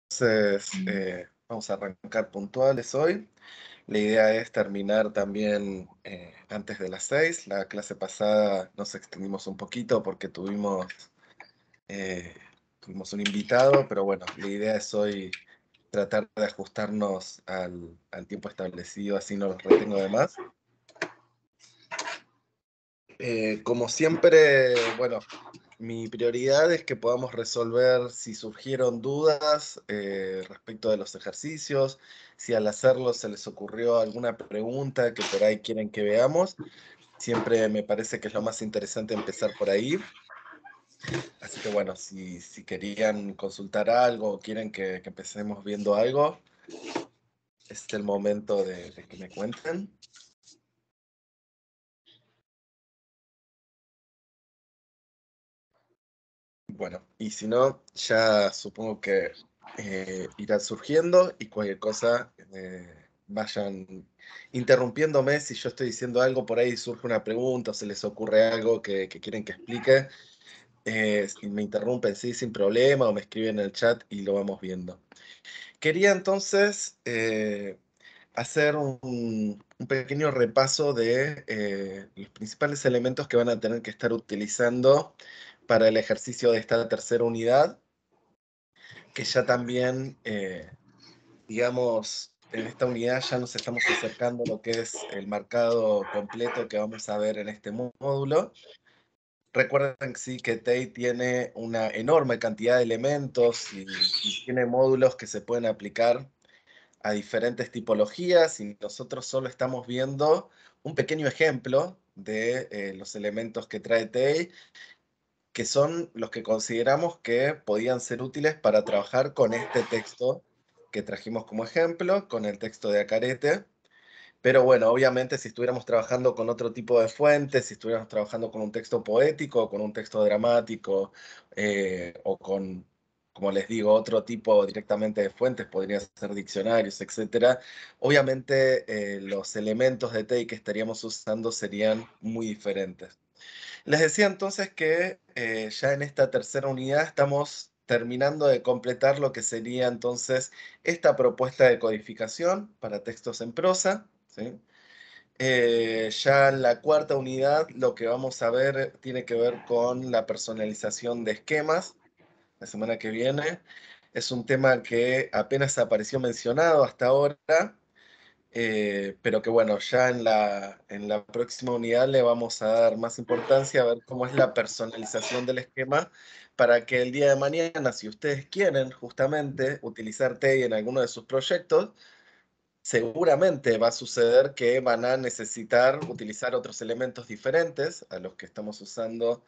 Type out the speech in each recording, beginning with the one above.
Entonces, vamos a arrancar puntuales hoy. La idea es terminar también antes de las 6. La clase pasada nos extendimos un poquito porque tuvimos un invitado, pero bueno, la idea es hoy tratar de ajustarnos al tiempo establecido, así no los retengo de más. Como siempre, bueno, mi prioridad es que podamos resolver si surgieron dudas respecto de los ejercicios, si al hacerlo se les ocurrió alguna pregunta que por ahí quieren que veamos. Siempre me parece que es lo más interesante empezar por ahí. Así que bueno, si querían consultar algo o quieren que empecemos viendo algo, es el momento de que me cuenten. Bueno, y si no, ya supongo que irá surgiendo y cualquier cosa vayan interrumpiéndome si yo estoy diciendo algo, por ahí surge una pregunta o se les ocurre algo que quieren que explique, y me interrumpen, sí, sin problema, o me escriben en el chat y lo vamos viendo. Quería entonces hacer un pequeño repaso de los principales elementos que van a tener que estar utilizando para el ejercicio de esta tercera unidad, que ya también, digamos, en esta unidad ya nos estamos acercando a lo que es el marcado completo que vamos a ver en este módulo. Recuerden que sí, que TEI tiene una enorme cantidad de elementos y tiene módulos que se pueden aplicar a diferentes tipologías, y nosotros solo estamos viendo un pequeño ejemplo de los elementos que trae TEI, que son los que consideramos que podían ser útiles para trabajar con este texto que trajimos como ejemplo, con el texto de Acarete. Pero bueno, obviamente si estuviéramos trabajando con otro tipo de fuentes, si estuviéramos trabajando con un texto poético, o con un texto dramático, o con, como les digo, otro tipo directamente de fuentes, podría ser diccionarios, etcétera, obviamente los elementos de TEI que estaríamos usando serían muy diferentes. Les decía entonces que ya en esta tercera unidad estamos terminando de completar lo que sería entonces esta propuesta de codificación para textos en prosa, ¿sí? Ya en la cuarta unidad lo que vamos a ver tiene que ver con la personalización de esquemas. La semana que viene es un tema que apenas apareció mencionado hasta ahora, pero que bueno, ya en la próxima unidad le vamos a dar más importancia a ver cómo es la personalización del esquema, para que el día de mañana, si ustedes quieren justamente utilizar TEI en alguno de sus proyectos, seguramente va a suceder que van a necesitar utilizar otros elementos diferentes a los que estamos usando,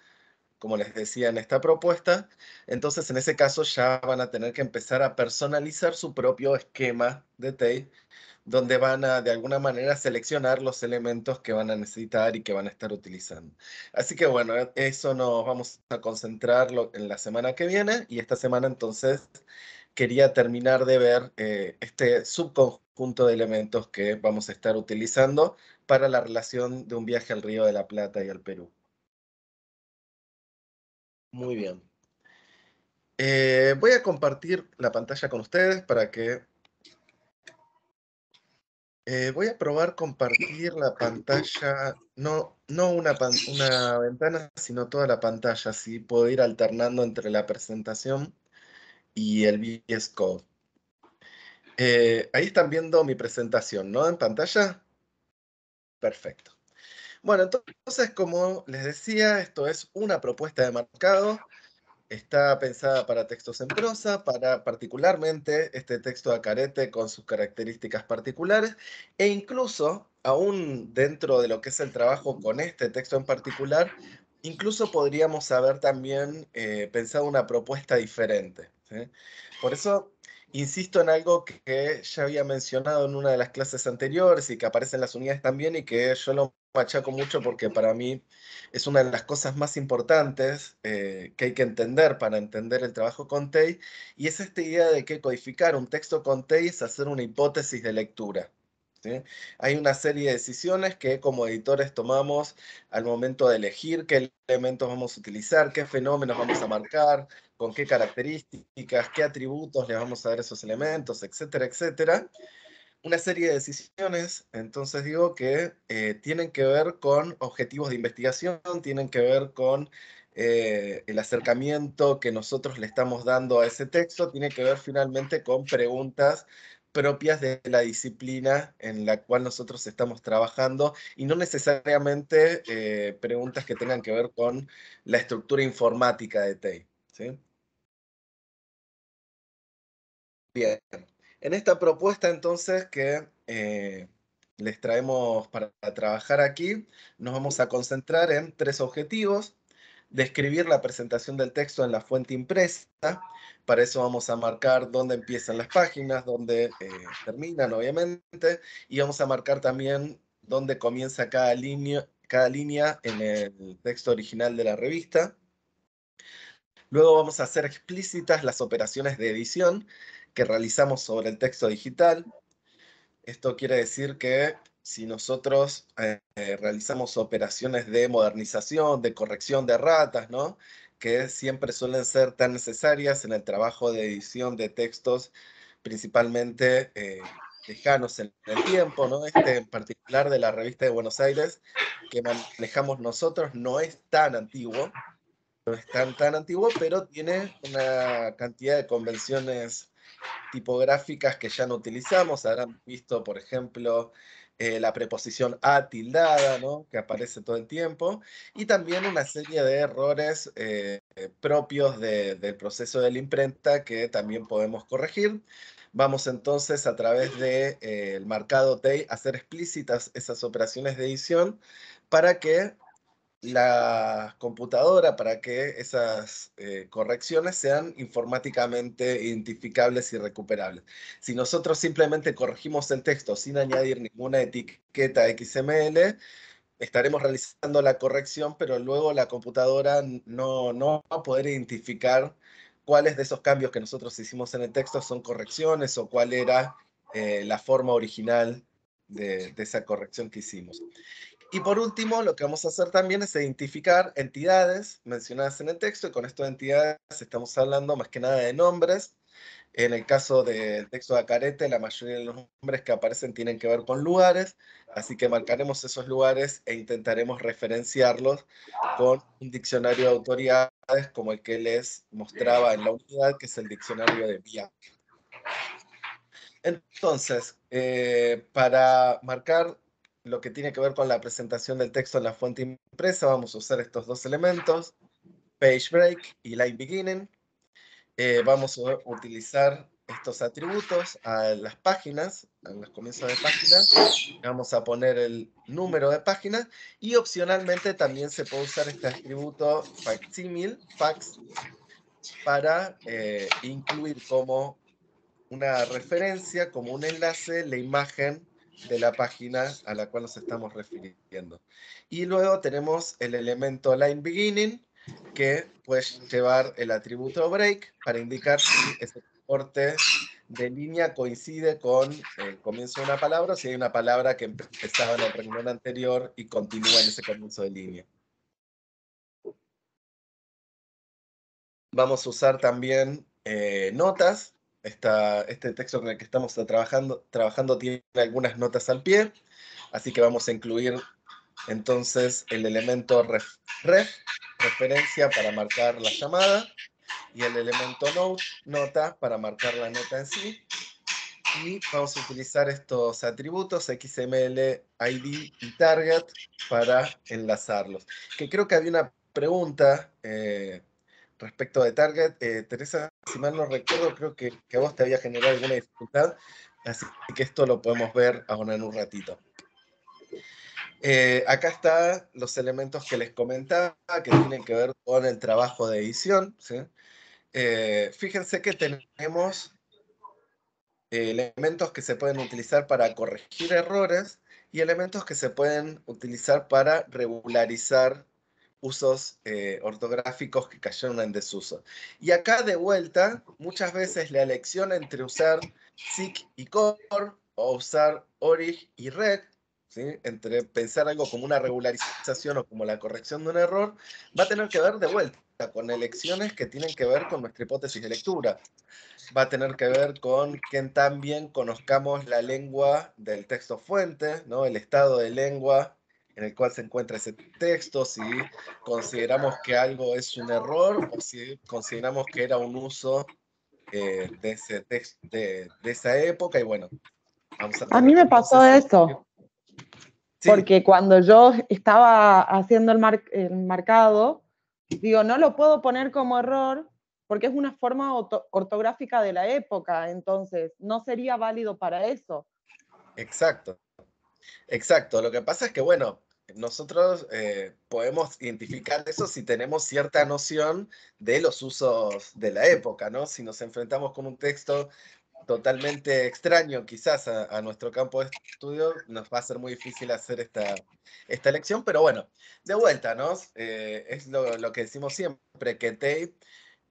como les decía, en esta propuesta. Entonces, en ese caso ya van a tener que empezar a personalizar su propio esquema de TEI, donde van a, de alguna manera, seleccionar los elementos que van a necesitar y que van a estar utilizando. Así que bueno, eso nos vamos a concentrar en la semana que viene, y esta semana entonces quería terminar de ver este subconjunto de elementos que vamos a estar utilizando para la relación de un viaje al Río de la Plata y al Perú. Muy bien. Voy a compartir la pantalla con ustedes para que voy a probar compartir la pantalla, no una ventana, sino toda la pantalla, así puedo ir alternando entre la presentación y el VS Code. Ahí están viendo mi presentación, ¿no? En pantalla. Perfecto. Bueno, entonces, como les decía, esto es una propuesta de marcado. Está pensada para textos en prosa, para particularmente este texto de Acarete con sus características particulares, e incluso, aún dentro de lo que es el trabajo con este texto en particular, incluso podríamos haber también pensado una propuesta diferente, ¿sí? Por eso insisto en algo que ya había mencionado en una de las clases anteriores y que aparece en las unidades también, y que yo lo machaco mucho porque para mí es una de las cosas más importantes que hay que entender para entender el trabajo con TEI, y es esta idea de que codificar un texto con TEI es hacer una hipótesis de lectura, ¿sí? Hay una serie de decisiones que como editores tomamos al momento de elegir qué elementos vamos a utilizar, qué fenómenos vamos a marcar, con qué características, qué atributos le vamos a dar a esos elementos, etcétera, etcétera. Una serie de decisiones, entonces digo que tienen que ver con objetivos de investigación, tienen que ver con el acercamiento que nosotros le estamos dando a ese texto, tiene que ver finalmente con preguntas propias de la disciplina en la cual nosotros estamos trabajando y no necesariamente preguntas que tengan que ver con la estructura informática de TEI. ¿Sí? Bien, en esta propuesta entonces que les traemos para trabajar aquí, nos vamos a concentrar en tres objetivos: describir la presentación del texto en la fuente impresa. Para eso vamos a marcar dónde empiezan las páginas, dónde terminan, obviamente, y vamos a marcar también dónde comienza cada línea en el texto original de la revista. Luego vamos a hacer explícitas las operaciones de edición que realizamos sobre el texto digital. Esto quiere decir que si nosotros realizamos operaciones de modernización, de corrección de erratas, ¿no? Que siempre suelen ser tan necesarias en el trabajo de edición de textos, principalmente lejanos en el tiempo, ¿no? Este en particular de la revista de Buenos Aires que manejamos nosotros no es tan antiguo, no es tan antiguo, pero tiene una cantidad de convenciones tipográficas que ya no utilizamos. Habrán visto, por ejemplo, la preposición a tildada, ¿no? Que aparece todo el tiempo, y también una serie de errores propios del proceso de la imprenta que también podemos corregir. Vamos entonces a través del marcado TEI a hacer explícitas esas operaciones de edición para que la computadora, para que esas correcciones sean informáticamente identificables y recuperables. Si nosotros simplemente corregimos el texto sin añadir ninguna etiqueta XML, estaremos realizando la corrección, pero luego la computadora no va a poder identificar cuáles de esos cambios que nosotros hicimos en el texto son correcciones o cuál era la forma original de esa corrección que hicimos. Y por último, lo que vamos a hacer también es identificar entidades mencionadas en el texto, y con esto de entidades estamos hablando más que nada de nombres. En el caso del texto de Acarete, la mayoría de los nombres que aparecen tienen que ver con lugares, así que marcaremos esos lugares e intentaremos referenciarlos con un diccionario de autoridades como el que les mostraba en la unidad, que es el diccionario de Vía. Entonces, para marcar lo que tiene que ver con la presentación del texto en la fuente impresa, vamos a usar estos dos elementos, page break y line beginning. Vamos a utilizar estos atributos a las páginas, a los comienzos de páginas. Vamos a poner el número de página y opcionalmente también se puede usar este atributo facsimile, fax, para incluir como una referencia, como un enlace, la imagen de la página a la cual nos estamos refiriendo. Y luego tenemos el elemento line beginning, que puede llevar el atributo break para indicar si ese corte de línea coincide con el comienzo de una palabra, o si hay una palabra que empezaba en el renglón anterior y continúa en ese comienzo de línea. Vamos a usar también notas. Este texto con el que estamos trabajando tiene algunas notas al pie, así que vamos a incluir entonces el elemento referencia para marcar la llamada, y el elemento note, nota, para marcar la nota en sí. Y vamos a utilizar estos atributos XML, ID y target para enlazarlos. Que creo que había una pregunta respecto de target. Teresa, si mal no recuerdo, creo que a vos te había generado alguna dificultad, así que esto lo podemos ver ahora en un ratito. Acá están los elementos que les comentaba, que tienen que ver con el trabajo de edición, ¿sí? Fíjense que tenemos elementos que se pueden utilizar para corregir errores y elementos que se pueden utilizar para regularizar usos ortográficos que cayeron en desuso. Y acá de vuelta, muchas veces la elección entre usar SIC y CORE o usar orig y reg, ¿sí? Entre pensar algo como una regularización o como la corrección de un error, va a tener que ver de vuelta con elecciones que tienen que ver con nuestra hipótesis de lectura. Va a tener que ver con que tan bien conozcamos la lengua del texto fuente, ¿no? El estado de lengua en el cual se encuentra ese texto, si consideramos que algo es un error o si consideramos que era un uso de ese texto, de esa época, y bueno, vamos a A tener mí que me pasó entonces... eso, Sí, porque cuando yo estaba haciendo el marcado, digo, no lo puedo poner como error porque es una forma ortográfica de la época, entonces no sería válido para eso. exacto. Exacto, lo que pasa es que, bueno, nosotros podemos identificar eso si tenemos cierta noción de los usos de la época, ¿no? Si nos enfrentamos con un texto totalmente extraño quizás a nuestro campo de estudio, nos va a ser muy difícil hacer esta elección, pero bueno, de vuelta, ¿no? Es lo que decimos siempre, que Tate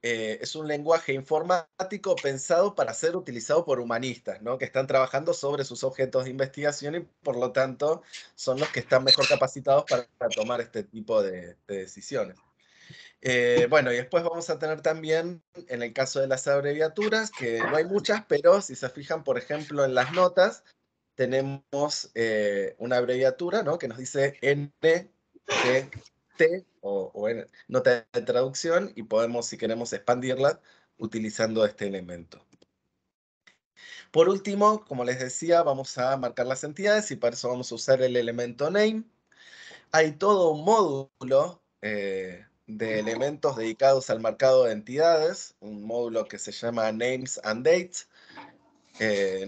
es un lenguaje informático pensado para ser utilizado por humanistas, ¿no? Que están trabajando sobre sus objetos de investigación y por lo tanto son los que están mejor capacitados para tomar este tipo de decisiones. Bueno, y después vamos a tener también, en el caso de las abreviaturas, que no hay muchas, pero si se fijan, por ejemplo, en las notas, tenemos una abreviatura, ¿no? Que nos dice NGT o nota de traducción, y podemos, si queremos, expandirla utilizando este elemento. Por último, como les decía, vamos a marcar las entidades y para eso vamos a usar el elemento name. Hay todo un módulo de elementos dedicados al marcado de entidades, un módulo que se llama Names and Dates,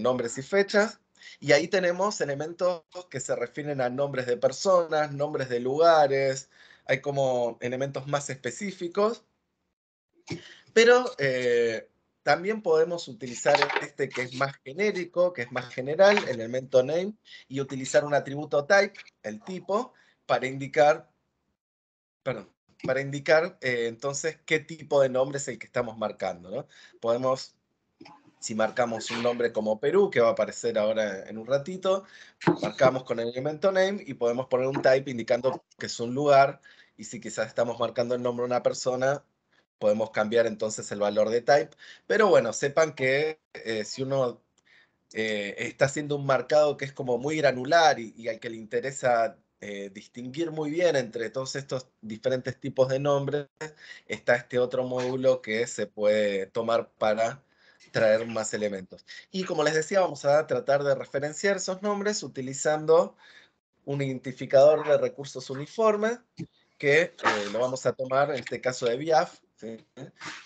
nombres y fechas, y ahí tenemos elementos que se refieren a nombres de personas, nombres de lugares, hay como elementos más específicos, pero también podemos utilizar este que es más genérico, que es más general, el elemento name, y utilizar un atributo type, el tipo, para indicar, perdón, para indicar entonces qué tipo de nombre es el que estamos marcando, ¿no? Podemos, si marcamos un nombre como Perú, que va a aparecer ahora en un ratito, marcamos con el elemento name y podemos poner un type indicando que es un lugar, y si quizás estamos marcando el nombre de una persona, podemos cambiar entonces el valor de type. Pero bueno, sepan que si uno está haciendo un marcado que es como muy granular y al que le interesa distinguir muy bien entre todos estos diferentes tipos de nombres, está este otro módulo que se puede tomar para traer más elementos. Y como les decía, vamos a tratar de referenciar esos nombres utilizando un identificador de recursos uniforme que lo vamos a tomar en este caso de BIAF, ¿sí?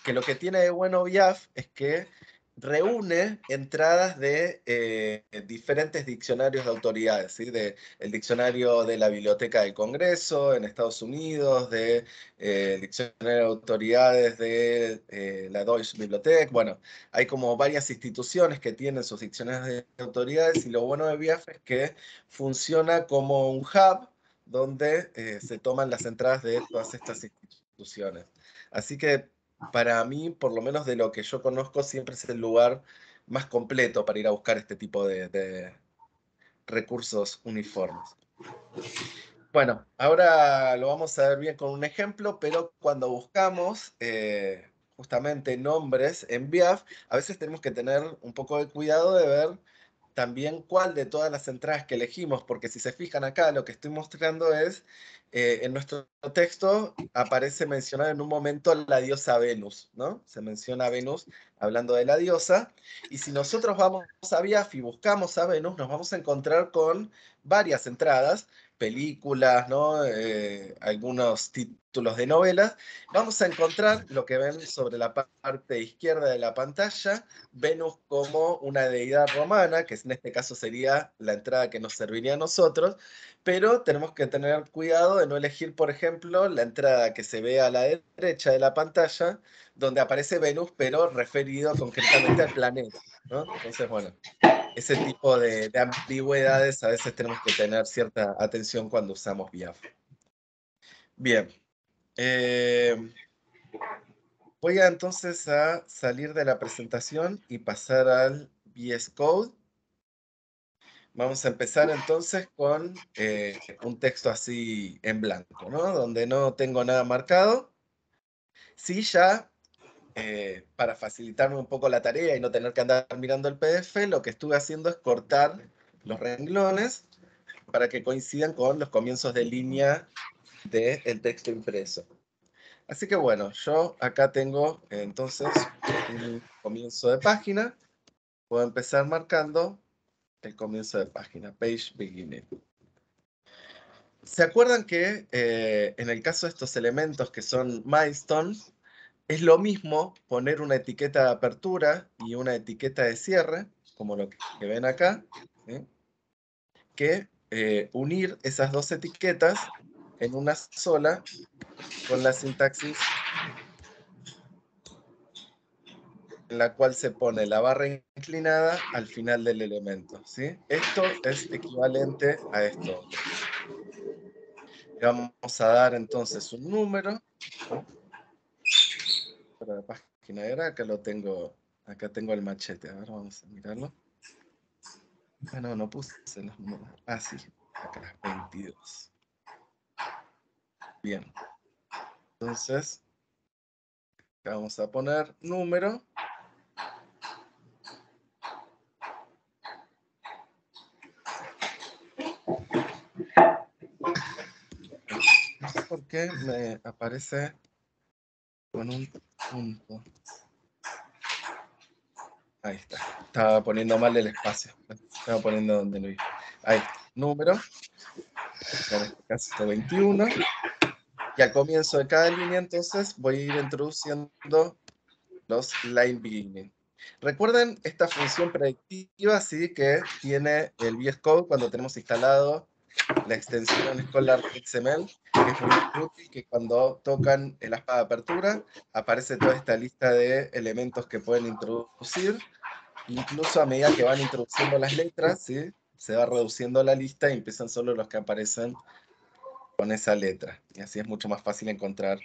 Que lo que tiene de bueno BIAF es que reúne entradas de diferentes diccionarios de autoridades, ¿sí? El diccionario de la Biblioteca del Congreso en Estados Unidos, el diccionario de autoridades de la Deutsche Bibliothek. Bueno, hay como varias instituciones que tienen sus diccionarios de autoridades y lo bueno de BIAF es que funciona como un hub donde se toman las entradas de todas estas instituciones. Así que para mí, por lo menos de lo que yo conozco, siempre es el lugar más completo para ir a buscar este tipo de recursos uniformes. Bueno, ahora lo vamos a ver bien con un ejemplo, pero cuando buscamos justamente nombres en BIAF, a veces tenemos que tener un poco de cuidado de ver también cuál de todas las entradas que elegimos, porque si se fijan acá, lo que estoy mostrando es, en nuestro texto aparece mencionada en un momento la diosa Venus, ¿no? Se menciona a Venus hablando de la diosa, y si nosotros vamos a BIAF y buscamos a Venus, nos vamos a encontrar con varias entradas, películas, ¿no? Algunos títulos de novelas. Vamos a encontrar lo que ven sobre la parte izquierda de la pantalla, Venus como una deidad romana, que en este caso sería la entrada que nos serviría a nosotros, pero tenemos que tener cuidado de no elegir, por ejemplo, la entrada que se ve a la derecha de la pantalla, donde aparece Venus, pero referido concretamente al planeta, ¿no? Entonces, bueno, ese tipo de ambigüedades a veces tenemos que tener cierta atención cuando usamos BIAF. Bien. Voy a entonces a salir de la presentación y pasar al VS Code Vamos a empezar entonces con un texto así en blanco, ¿no? Donde no tengo nada marcado. Sí, ya para facilitarme un poco la tarea y no tener que andar mirando el PDF, lo que estuve haciendo es cortar los renglones para que coincidan con los comienzos de línea del texto impreso. Así que bueno, yo acá tengo entonces un comienzo de página. Puedo empezar marcando el comienzo de página, page beginning. ¿Se acuerdan que en el caso de estos elementos que son milestones, es lo mismo poner una etiqueta de apertura y una etiqueta de cierre, como lo que ven acá, ¿sí? Que unir esas dos etiquetas en una sola con la sintaxis en la cual se pone la barra inclinada al final del elemento, ¿sí? Esto es equivalente a esto. Le vamos a dar entonces un número, ¿no? Para la página era, acá tengo el machete, a ver, vamos a mirarlo. Ah, no, no puse los números. Ah, sí, acá, 22. Bien, entonces, acá vamos a poner número. No sé por qué me aparece con un punto. Ahí está. Estaba poniendo mal el espacio. Estaba poniendo donde no iba. Ahí está. Número. En este caso 21. Y al comienzo de cada línea, entonces, voy a ir introduciendo los line beginning. Recuerden esta función predictiva, ¿sí? Que tiene el VS Code cuando tenemos instalado la extensión Scholar XML, que es muy útil, que cuando tocan el aspa de apertura, aparece toda esta lista de elementos que pueden introducir. Incluso a medida que van introduciendo las letras, ¿sí? Se va reduciendo la lista y empiezan solo los que aparecen con esa letra. Y así es mucho más fácil encontrar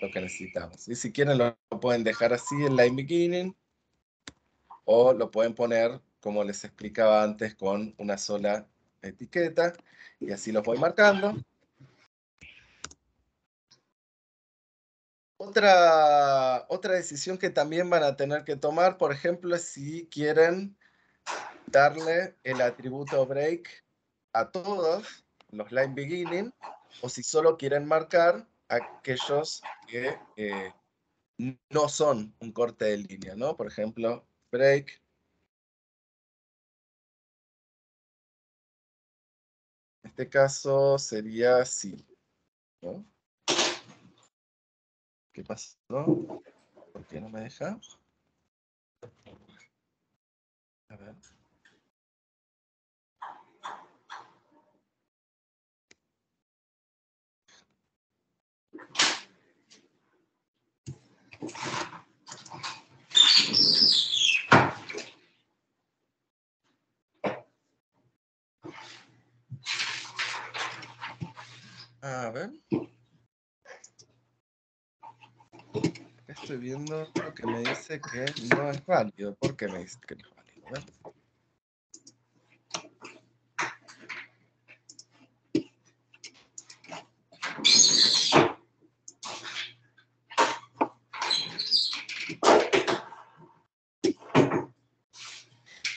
lo que necesitamos. Y si quieren lo pueden dejar así en line beginning, o lo pueden poner, como les explicaba antes, con una sola etiqueta. Y así los voy marcando. Otra decisión que también van a tener que tomar, por ejemplo, es si quieren darle el atributo break a todos los line beginning, o si solo quieren marcar aquellos que no son un corte de línea, ¿no? Por ejemplo, break. En este caso sería así, ¿no? ¿Qué pasó? ¿Por qué no me deja? A ver. A ver. Estoy viendo que me dice que no es válido. ¿Por qué me dice que no es válido? A ver.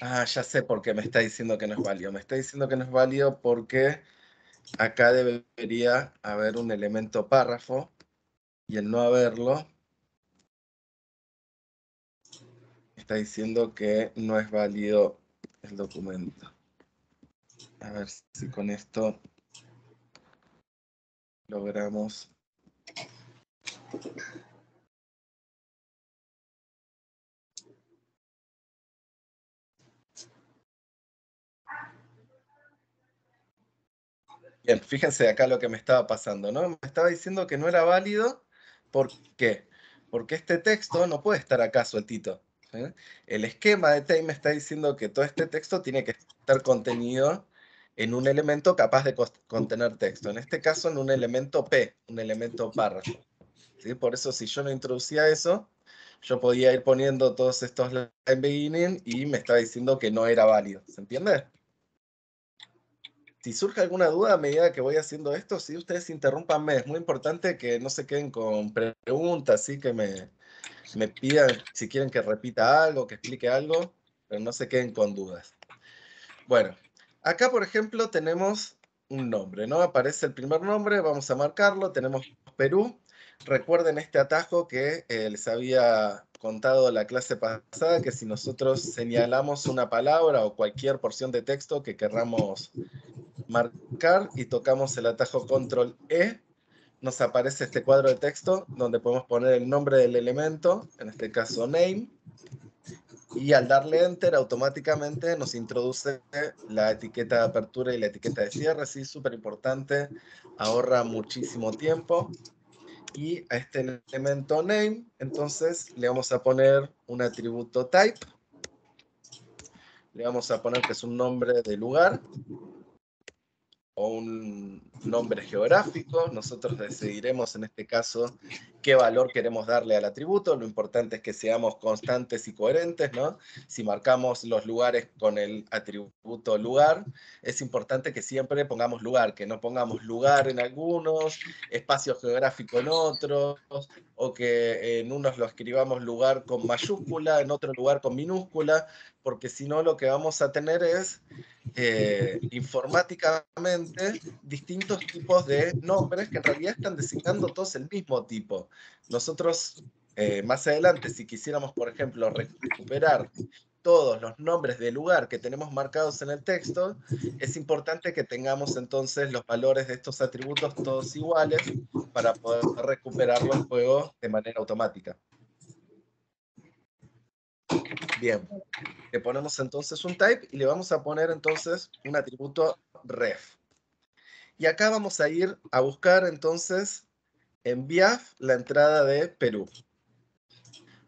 Ah, ya sé por qué me está diciendo que no es válido. Me está diciendo que no es válido porque acá debería haber un elemento párrafo, y el no haberlo está diciendo que no es válido el documento. A ver si con esto logramos. Bien, fíjense acá lo que me estaba pasando, ¿no? Me estaba diciendo que no era válido. ¿Por qué? Porque este texto no puede estar acá sueltito, ¿sí? El esquema de Tay me está diciendo que todo este texto tiene que estar contenido en un elemento capaz de contener texto. En este caso, en un elemento P, un elemento párrafo, ¿sí? Por eso, si yo no introducía eso, yo podía ir poniendo todos estos line beginning y me estaba diciendo que no era válido. ¿Se entiende? Si surge alguna duda a medida que voy haciendo esto, sí, ustedes interrúmpanme. Es muy importante que no se queden con preguntas, sí, que me pidan si quieren que repita algo, que explique algo, pero no se queden con dudas. Bueno, acá, por ejemplo, tenemos un nombre, ¿no? Aparece el primer nombre, vamos a marcarlo, tenemos Perú. Recuerden este atajo que les había contado la clase pasada, que si nosotros señalamos una palabra o cualquier porción de texto que querramos marcar y tocamos el atajo Control E, nos aparece este cuadro de texto donde podemos poner el nombre del elemento, en este caso name, y al darle enter automáticamente nos introduce la etiqueta de apertura y la etiqueta de cierre, sí, súper importante, ahorra muchísimo tiempo. Y a este elemento name, entonces le vamos a poner un atributo type, le vamos a poner que es un nombre de lugar, o un nombre geográfico. Nosotros decidiremos en este caso qué valor queremos darle al atributo. Lo importante es que seamos constantes y coherentes, ¿no? Si marcamos los lugares con el atributo lugar, es importante que siempre pongamos lugar, que no pongamos lugar en algunos, espacio geográfico en otros, o que en unos lo escribamos lugar con mayúscula, en otro lugar con minúscula, porque si no lo que vamos a tener es informáticamente distintos tipos de nombres que en realidad están designando todos el mismo tipo. Nosotros, más adelante, si quisiéramos, por ejemplo, recuperar todos los nombres de lugar que tenemos marcados en el texto, es importante que tengamos entonces los valores de estos atributos todos iguales para poder recuperarlos luego de manera automática. Bien, le ponemos entonces un type y le vamos a poner entonces un atributo ref. Y acá vamos a ir a buscar entonces en BIAF la entrada de Perú.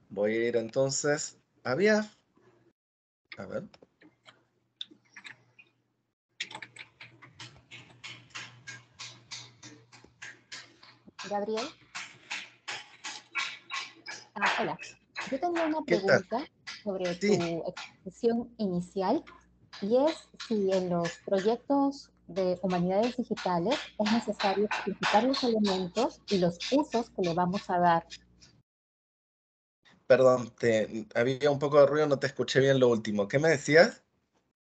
Voy a ir entonces a BIAF. A ver. Gabriel, hola. Yo tenía una ¿Qué tal? pregunta sobre Sí, tu exposición inicial y es si en los proyectos de humanidades digitales es necesario explicitar los elementos y los usos que le vamos a dar. perdón, había un poco de ruido, no te escuché bien lo último. ¿Qué me decías?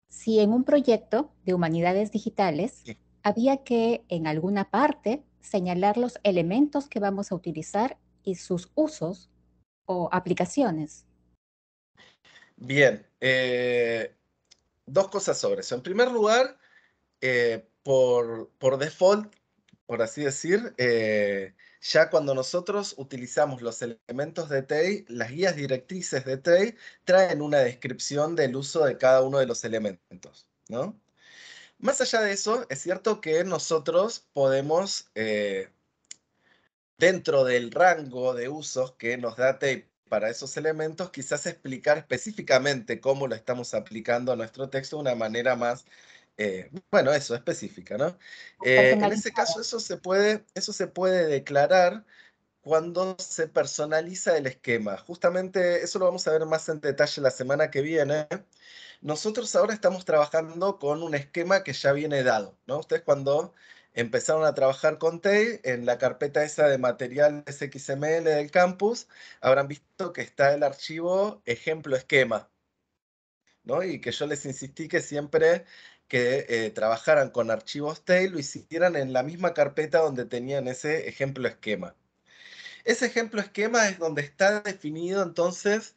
Si en un proyecto de humanidades digitales Sí. había que en alguna parte señalar los elementos que vamos a utilizar y sus usos o aplicaciones. Bien, dos cosas sobre eso. En primer lugar, por default, por así decir, ya cuando nosotros utilizamos los elementos de TEI, las guías directrices de TEI traen una descripción del uso de cada uno de los elementos, ¿no? Más allá de eso, es cierto que nosotros podemos, dentro del rango de usos que nos da TEI para esos elementos, quizás explicar específicamente cómo lo estamos aplicando a nuestro texto de una manera más bueno, eso, específica, ¿no? En ese Personalizado. caso, eso se puede declarar cuando se personaliza el esquema. Justamente eso lo vamos a ver más en detalle la semana que viene. Nosotros ahora estamos trabajando con un esquema que ya viene dado, ¿no? Ustedes cuando empezaron a trabajar con TEI, en la carpeta esa de materiales XML del campus, habrán visto que está el archivo ejemplo esquema, ¿no? Y que yo les insistí que siempre que trabajaran con archivos TEI lo hicieran en la misma carpeta donde tenían ese ejemplo esquema. Ese ejemplo esquema es donde está definido entonces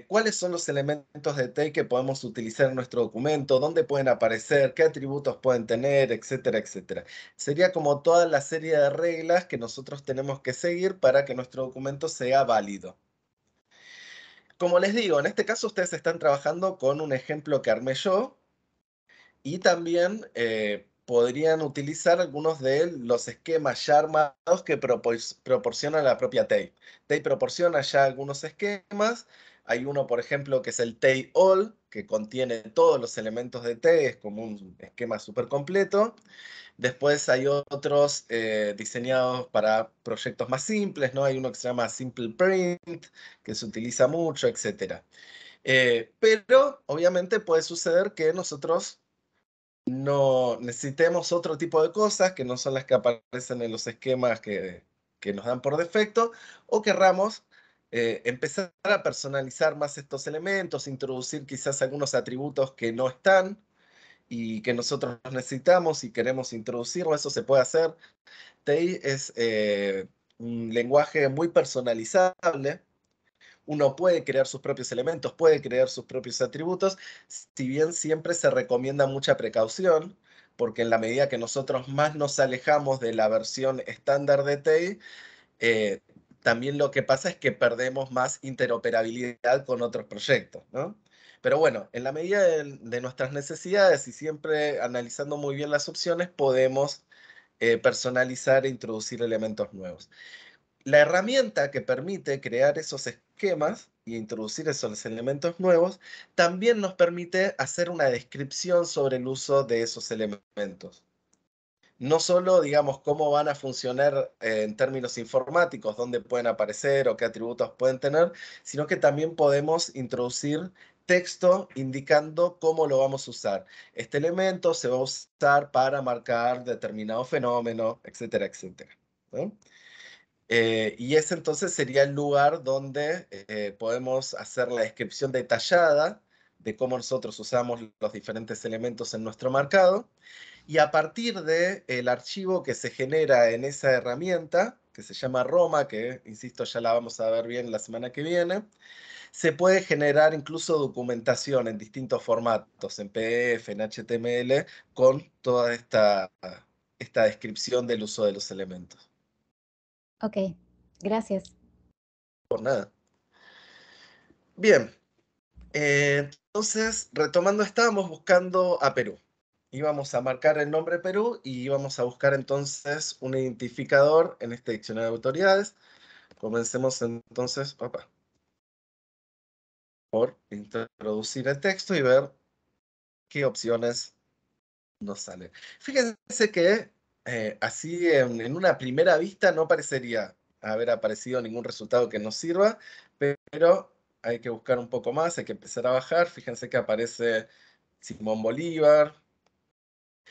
cuáles son los elementos de TEI que podemos utilizar en nuestro documento, dónde pueden aparecer, qué atributos pueden tener, etcétera, etcétera. Sería como toda la serie de reglas que nosotros tenemos que seguir para que nuestro documento sea válido. Como les digo, en este caso ustedes están trabajando con un ejemplo que armé yo y también podrían utilizar algunos de los esquemas ya armados que proporciona la propia TEI. TEI proporciona ya algunos esquemas. Hay uno, por ejemplo, que es el TEI All, que contiene todos los elementos de TEI, es como un esquema súper completo. Después hay otros diseñados para proyectos más simples, ¿no? Hay uno que se llama Simple Print, que se utiliza mucho, etc. Pero obviamente puede suceder que nosotros no necesitemos otro tipo de cosas que no son las que aparecen en los esquemas que nos dan por defecto, o querramos empezar a personalizar más estos elementos, introducir quizás algunos atributos que no están y que nosotros necesitamos y queremos introducirlo, eso se puede hacer. TEI es un lenguaje muy personalizable. Uno puede crear sus propios elementos, puede crear sus propios atributos, si bien siempre se recomienda mucha precaución, porque en la medida que nosotros más nos alejamos de la versión estándar de TEI, también lo que pasa es que perdemos más interoperabilidad con otros proyectos, ¿no? Pero bueno, en la medida de nuestras necesidades y siempre analizando muy bien las opciones, podemos personalizar e introducir elementos nuevos. La herramienta que permite crear esos esquemas e introducir esos elementos nuevos también nos permite hacer una descripción sobre el uso de esos elementos. No solo, digamos, cómo van a funcionar en términos informáticos, dónde pueden aparecer o qué atributos pueden tener, sino que también podemos introducir texto indicando cómo lo vamos a usar. Este elemento se va a usar para marcar determinado fenómeno, etcétera, etcétera, ¿no? Y ese entonces sería el lugar donde podemos hacer la descripción detallada de cómo nosotros usamos los diferentes elementos en nuestro marcado. Y a partir del archivo que se genera en esa herramienta, que se llama Roma, que, insisto, ya la vamos a ver bien la semana que viene, se puede generar incluso documentación en distintos formatos, en PDF, en HTML, con toda esta descripción del uso de los elementos. Ok, gracias. Por nada. Bien, entonces, retomando, estábamos buscando a Perú. Íbamos a marcar el nombre Perú y íbamos a buscar entonces un identificador en este diccionario de autoridades. Comencemos entonces, por introducir el texto y ver qué opciones nos salen. Fíjense que así en una primera vista no parecería haber aparecido ningún resultado que nos sirva, pero hay que buscar un poco más, hay que empezar a bajar. Fíjense que aparece Simón Bolívar,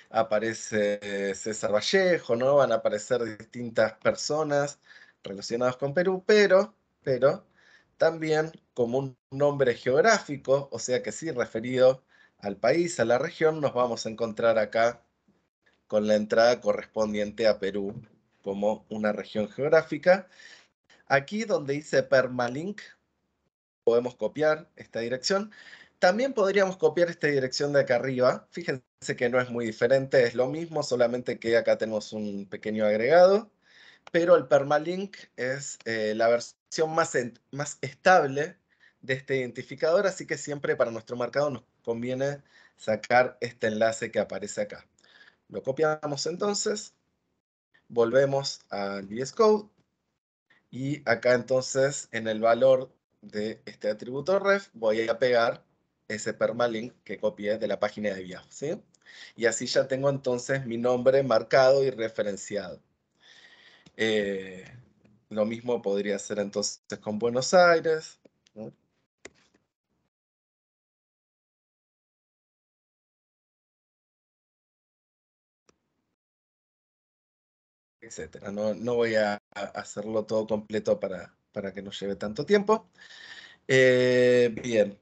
aparece César Vallejo, ¿no? Van a aparecer distintas personas relacionadas con Perú, pero también como un nombre geográfico, o sea que sí referido al país, a la región, nos vamos a encontrar acá con la entrada correspondiente a Perú como una región geográfica. Aquí donde dice permalink, podemos copiar esta dirección. También podríamos copiar esta dirección de acá arriba. Fíjense que no es muy diferente, es lo mismo, solamente que acá tenemos un pequeño agregado. Pero el permalink es la versión más estable de este identificador, así que siempre para nuestro marcado nos conviene sacar este enlace que aparece acá. Lo copiamos entonces, volvemos al VS Code y acá entonces en el valor de este atributo ref voy a pegar ese permalink que copié de la página de VIAF, ¿sí? Y así ya tengo entonces mi nombre marcado y referenciado. Lo mismo podría ser entonces con Buenos Aires, ¿no? Etcétera. No voy a hacerlo todo completo para que no lleve tanto tiempo. Bien.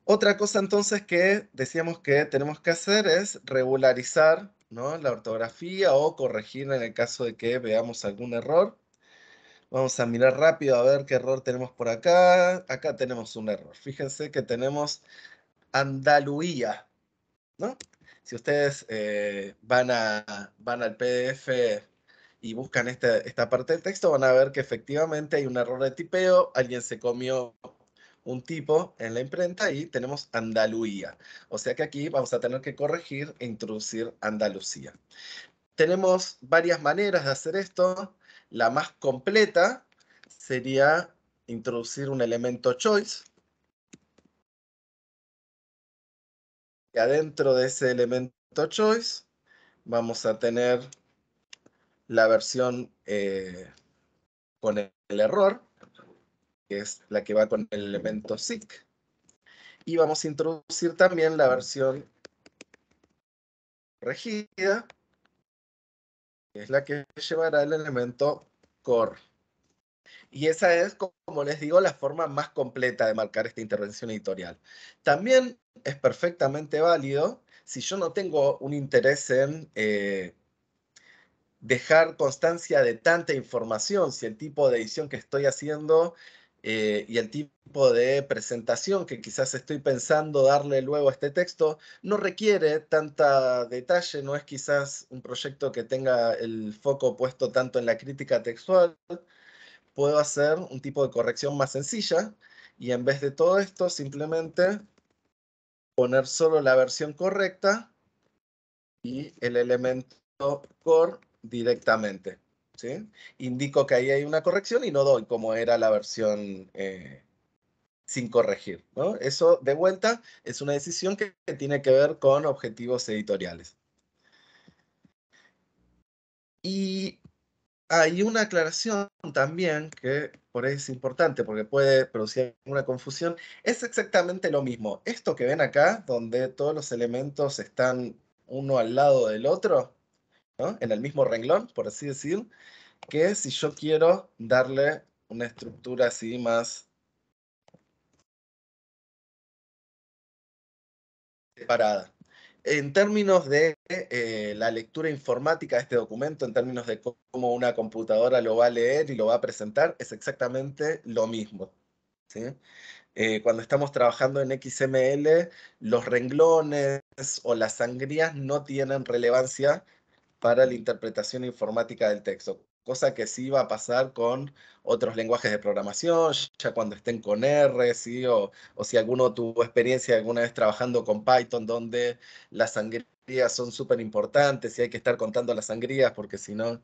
Otra cosa entonces que decíamos que tenemos que hacer es regularizar, ¿no?, la ortografía o corregir en el caso de que veamos algún error. Vamos a mirar rápido a ver qué error tenemos por acá. Acá tenemos un error. Fíjense que tenemos Andalucía, ¿no? Si ustedes van al PDF y buscan esta parte del texto, van a ver que efectivamente hay un error de tipeo, alguien se comió un tipo en la imprenta y tenemos Andalucía. O sea que aquí vamos a tener que corregir e introducir Andalucía. Tenemos varias maneras de hacer esto. La más completa sería introducir un elemento choice. Y adentro de ese elemento choice vamos a tener la versión con el error, que es la que va con el elemento seek. Y vamos a introducir también la versión corregida, que es la que llevará el elemento core. Y esa es, como les digo, la forma más completa de marcar esta intervención editorial. También es perfectamente válido si yo no tengo un interés en dejar constancia de tanta información, si el tipo de edición que estoy haciendo y el tipo de presentación que quizás estoy pensando darle luego a este texto no requiere tanta detalle, no es quizás un proyecto que tenga el foco puesto tanto en la crítica textual, puedo hacer un tipo de corrección más sencilla y en vez de todo esto simplemente poner solo la versión correcta y el elemento core directamente. ¿Sí? Indico que ahí hay una corrección y no doy como era la versión sin corregir, ¿no? Eso, de vuelta, es una decisión que tiene que ver con objetivos editoriales. Y hay una aclaración también que por ahí es importante porque puede producir una confusión. Es exactamente lo mismo. Esto que ven acá, donde todos los elementos están uno al lado del otro, ¿no? En el mismo renglón, por así decir, que si yo quiero darle una estructura así más separada. En términos de la lectura informática de este documento, en términos de cómo una computadora lo va a leer y lo va a presentar, es exactamente lo mismo. ¿Sí? Cuando estamos trabajando en XML, los renglones o las sangrías no tienen relevancia para la interpretación informática del texto, cosa que sí va a pasar con otros lenguajes de programación, ya cuando estén con R, ¿sí? O si alguno tuvo experiencia alguna vez trabajando con Python, donde las sangrías son súper importantes y hay que estar contando las sangrías porque si no,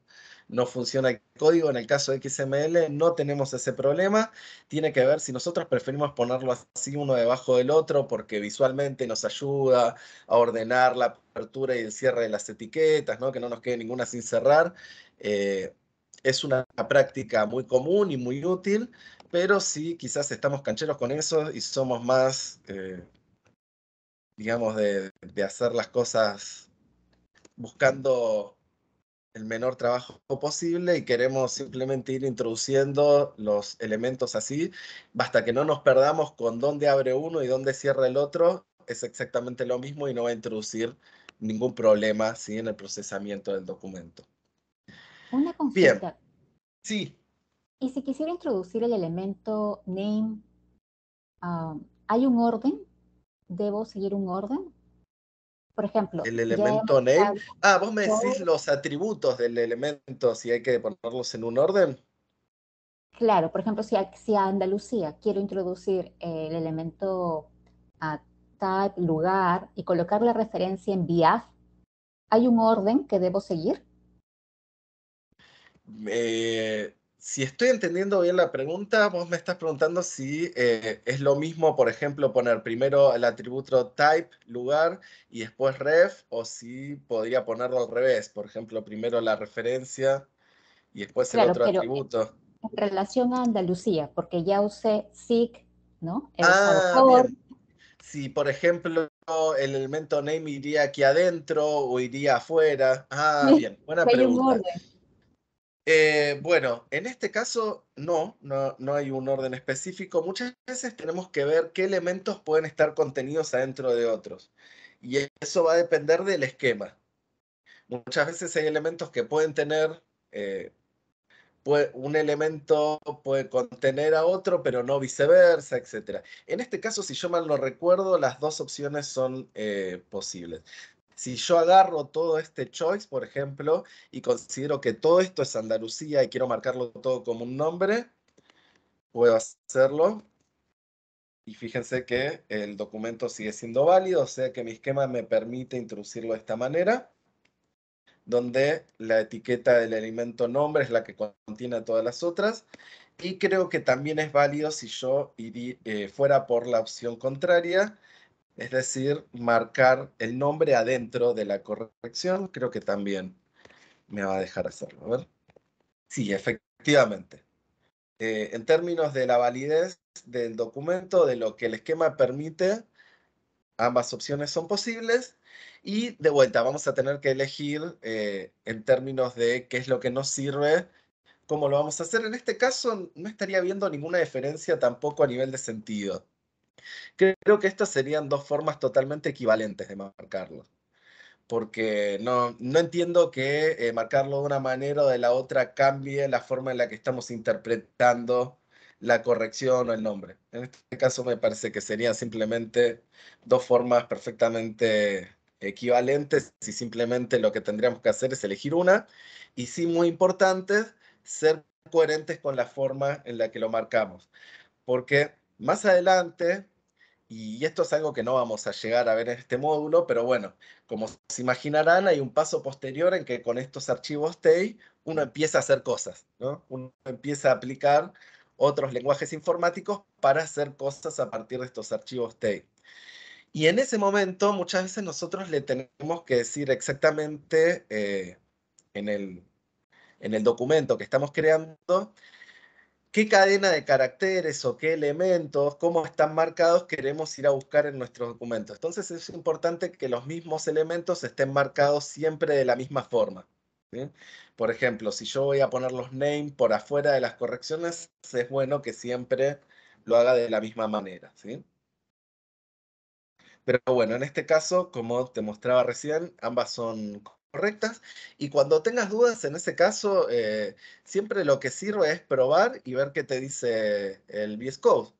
no funciona el código. En el caso de XML no tenemos ese problema, tiene que ver si nosotros preferimos ponerlo así uno debajo del otro porque visualmente nos ayuda a ordenar la apertura y el cierre de las etiquetas, ¿no? Que no nos quede ninguna sin cerrar. Es una práctica muy común y muy útil, pero sí quizás estamos cancheros con eso y somos más, digamos, de hacer las cosas buscando el menor trabajo posible y queremos simplemente ir introduciendo los elementos así, basta que no nos perdamos con dónde abre uno y dónde cierra el otro, es exactamente lo mismo y no va a introducir ningún problema, ¿sí? En el procesamiento del documento. Una Bien, consulta. sí, Y si quisiera introducir el elemento name, ¿hay un orden? ¿Debo seguir un orden? Por ejemplo, el ya hemos elemento name. Ah, vos me decís establecido, los atributos del elemento, si hay que ponerlos en un orden. claro, por ejemplo, si a Andalucía quiero introducir el elemento type, lugar, y colocar la referencia en BIAF, ¿hay un orden que debo seguir? Si estoy entendiendo bien la pregunta, vos me estás preguntando si es lo mismo, por ejemplo, poner primero el atributo type, lugar, y después ref, o si podría ponerlo al revés, por ejemplo, primero la referencia y después el Claro, otro pero atributo. en relación a Andalucía, porque ya usé SIC, ¿no? He usado Ah, for. bien. Si, por ejemplo, el elemento name iría aquí adentro o iría afuera. Ah, Sí, bien, buena hay un pregunta. orden. Bueno, en este caso no hay un orden específico. Muchas veces tenemos que ver qué elementos pueden estar contenidos adentro de otros. Y eso va a depender del esquema. Muchas veces hay elementos que pueden tener, un elemento puede contener a otro, pero no viceversa, etc. En este caso, si yo mal no recuerdo, las dos opciones son posibles. Si yo agarro todo este choice, por ejemplo, y considero que todo esto es Andalucía y quiero marcarlo todo como un nombre, puedo hacerlo. Y fíjense que el documento sigue siendo válido, o sea que mi esquema me permite introducirlo de esta manera, donde la etiqueta del elemento nombre es la que contiene a todas las otras. Y creo que también es válido si yo fuera por la opción contraria, es decir, marcar el nombre adentro de la corrección. Creo que también me va a dejar hacerlo. A ver. Sí, efectivamente. En términos de la validez del documento, de lo que el esquema permite, ambas opciones son posibles. Y de vuelta, vamos a tener que elegir en términos de qué es lo que nos sirve, cómo lo vamos a hacer. En este caso no estaría viendo ninguna diferencia tampoco a nivel de sentido. Creo que estas serían dos formas totalmente equivalentes de marcarlo, porque no entiendo que marcarlo de una manera o de la otra cambie la forma en la que estamos interpretando la corrección o el nombre. En este caso me parece que serían simplemente dos formas perfectamente equivalentes y simplemente lo que tendríamos que hacer es elegir una y sí, muy importante, ser coherentes con la forma en la que lo marcamos, porque más adelante, y esto es algo que no vamos a llegar a ver en este módulo, pero bueno, como se imaginarán, hay un paso posterior en que con estos archivos TEI uno empieza a hacer cosas, ¿no? Uno empieza a aplicar otros lenguajes informáticos para hacer cosas a partir de estos archivos TEI. Y en ese momento muchas veces nosotros le tenemos que decir exactamente en en el documento que estamos creando qué cadena de caracteres o qué elementos, cómo están marcados, queremos ir a buscar en nuestros documentos. Entonces es importante que los mismos elementos estén marcados siempre de la misma forma, ¿sí? Por ejemplo, si yo voy a poner los name por afuera de las correcciones, es bueno que siempre lo haga de la misma manera, ¿sí? Pero bueno, en este caso, como te mostraba recién, ambas son correctas. Y cuando tengas dudas, en ese caso, siempre lo que sirve es probar y ver qué te dice el VS Code,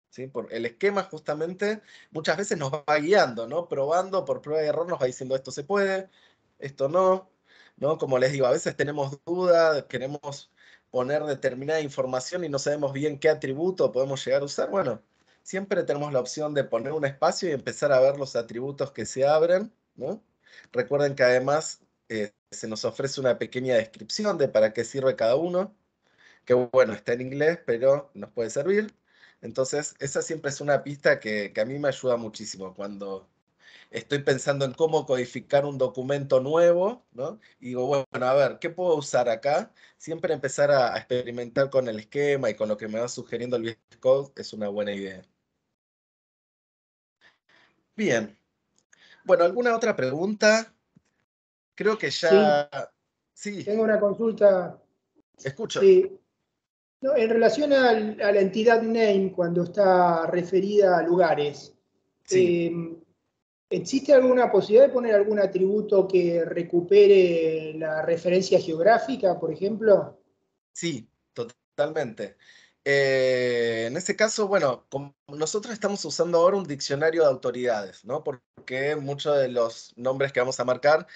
¿sí? Por el esquema justamente muchas veces nos va guiando, ¿no? Probando por prueba y error nos va diciendo esto se puede, esto no, ¿no? Como les digo, a veces tenemos dudas, queremos poner determinada información y no sabemos bien qué atributo podemos llegar a usar. Bueno, siempre tenemos la opción de poner un espacio y empezar a ver los atributos que se abren, ¿no? Recuerden que además se nos ofrece una pequeña descripción de para qué sirve cada uno, que bueno, está en inglés, pero nos puede servir. Entonces, esa siempre es una pista que a mí me ayuda muchísimo cuando estoy pensando en cómo codificar un documento nuevo, ¿no? Y digo, bueno, a ver, ¿qué puedo usar acá? Siempre empezar a experimentar con el esquema y con lo que me va sugiriendo el VS Code es una buena idea. Bien. Bueno, ¿alguna otra pregunta? Creo que Sí, ya... Sí, tengo una consulta. escucho. No, en relación a la entidad name, cuando está referida a lugares, Sí, ¿existe alguna posibilidad de poner algún atributo que recupere la referencia geográfica, por ejemplo? sí, totalmente. En ese caso, bueno, como nosotros estamos usando ahora un diccionario de autoridades, ¿no? Porque muchos de los nombres que vamos a marcar,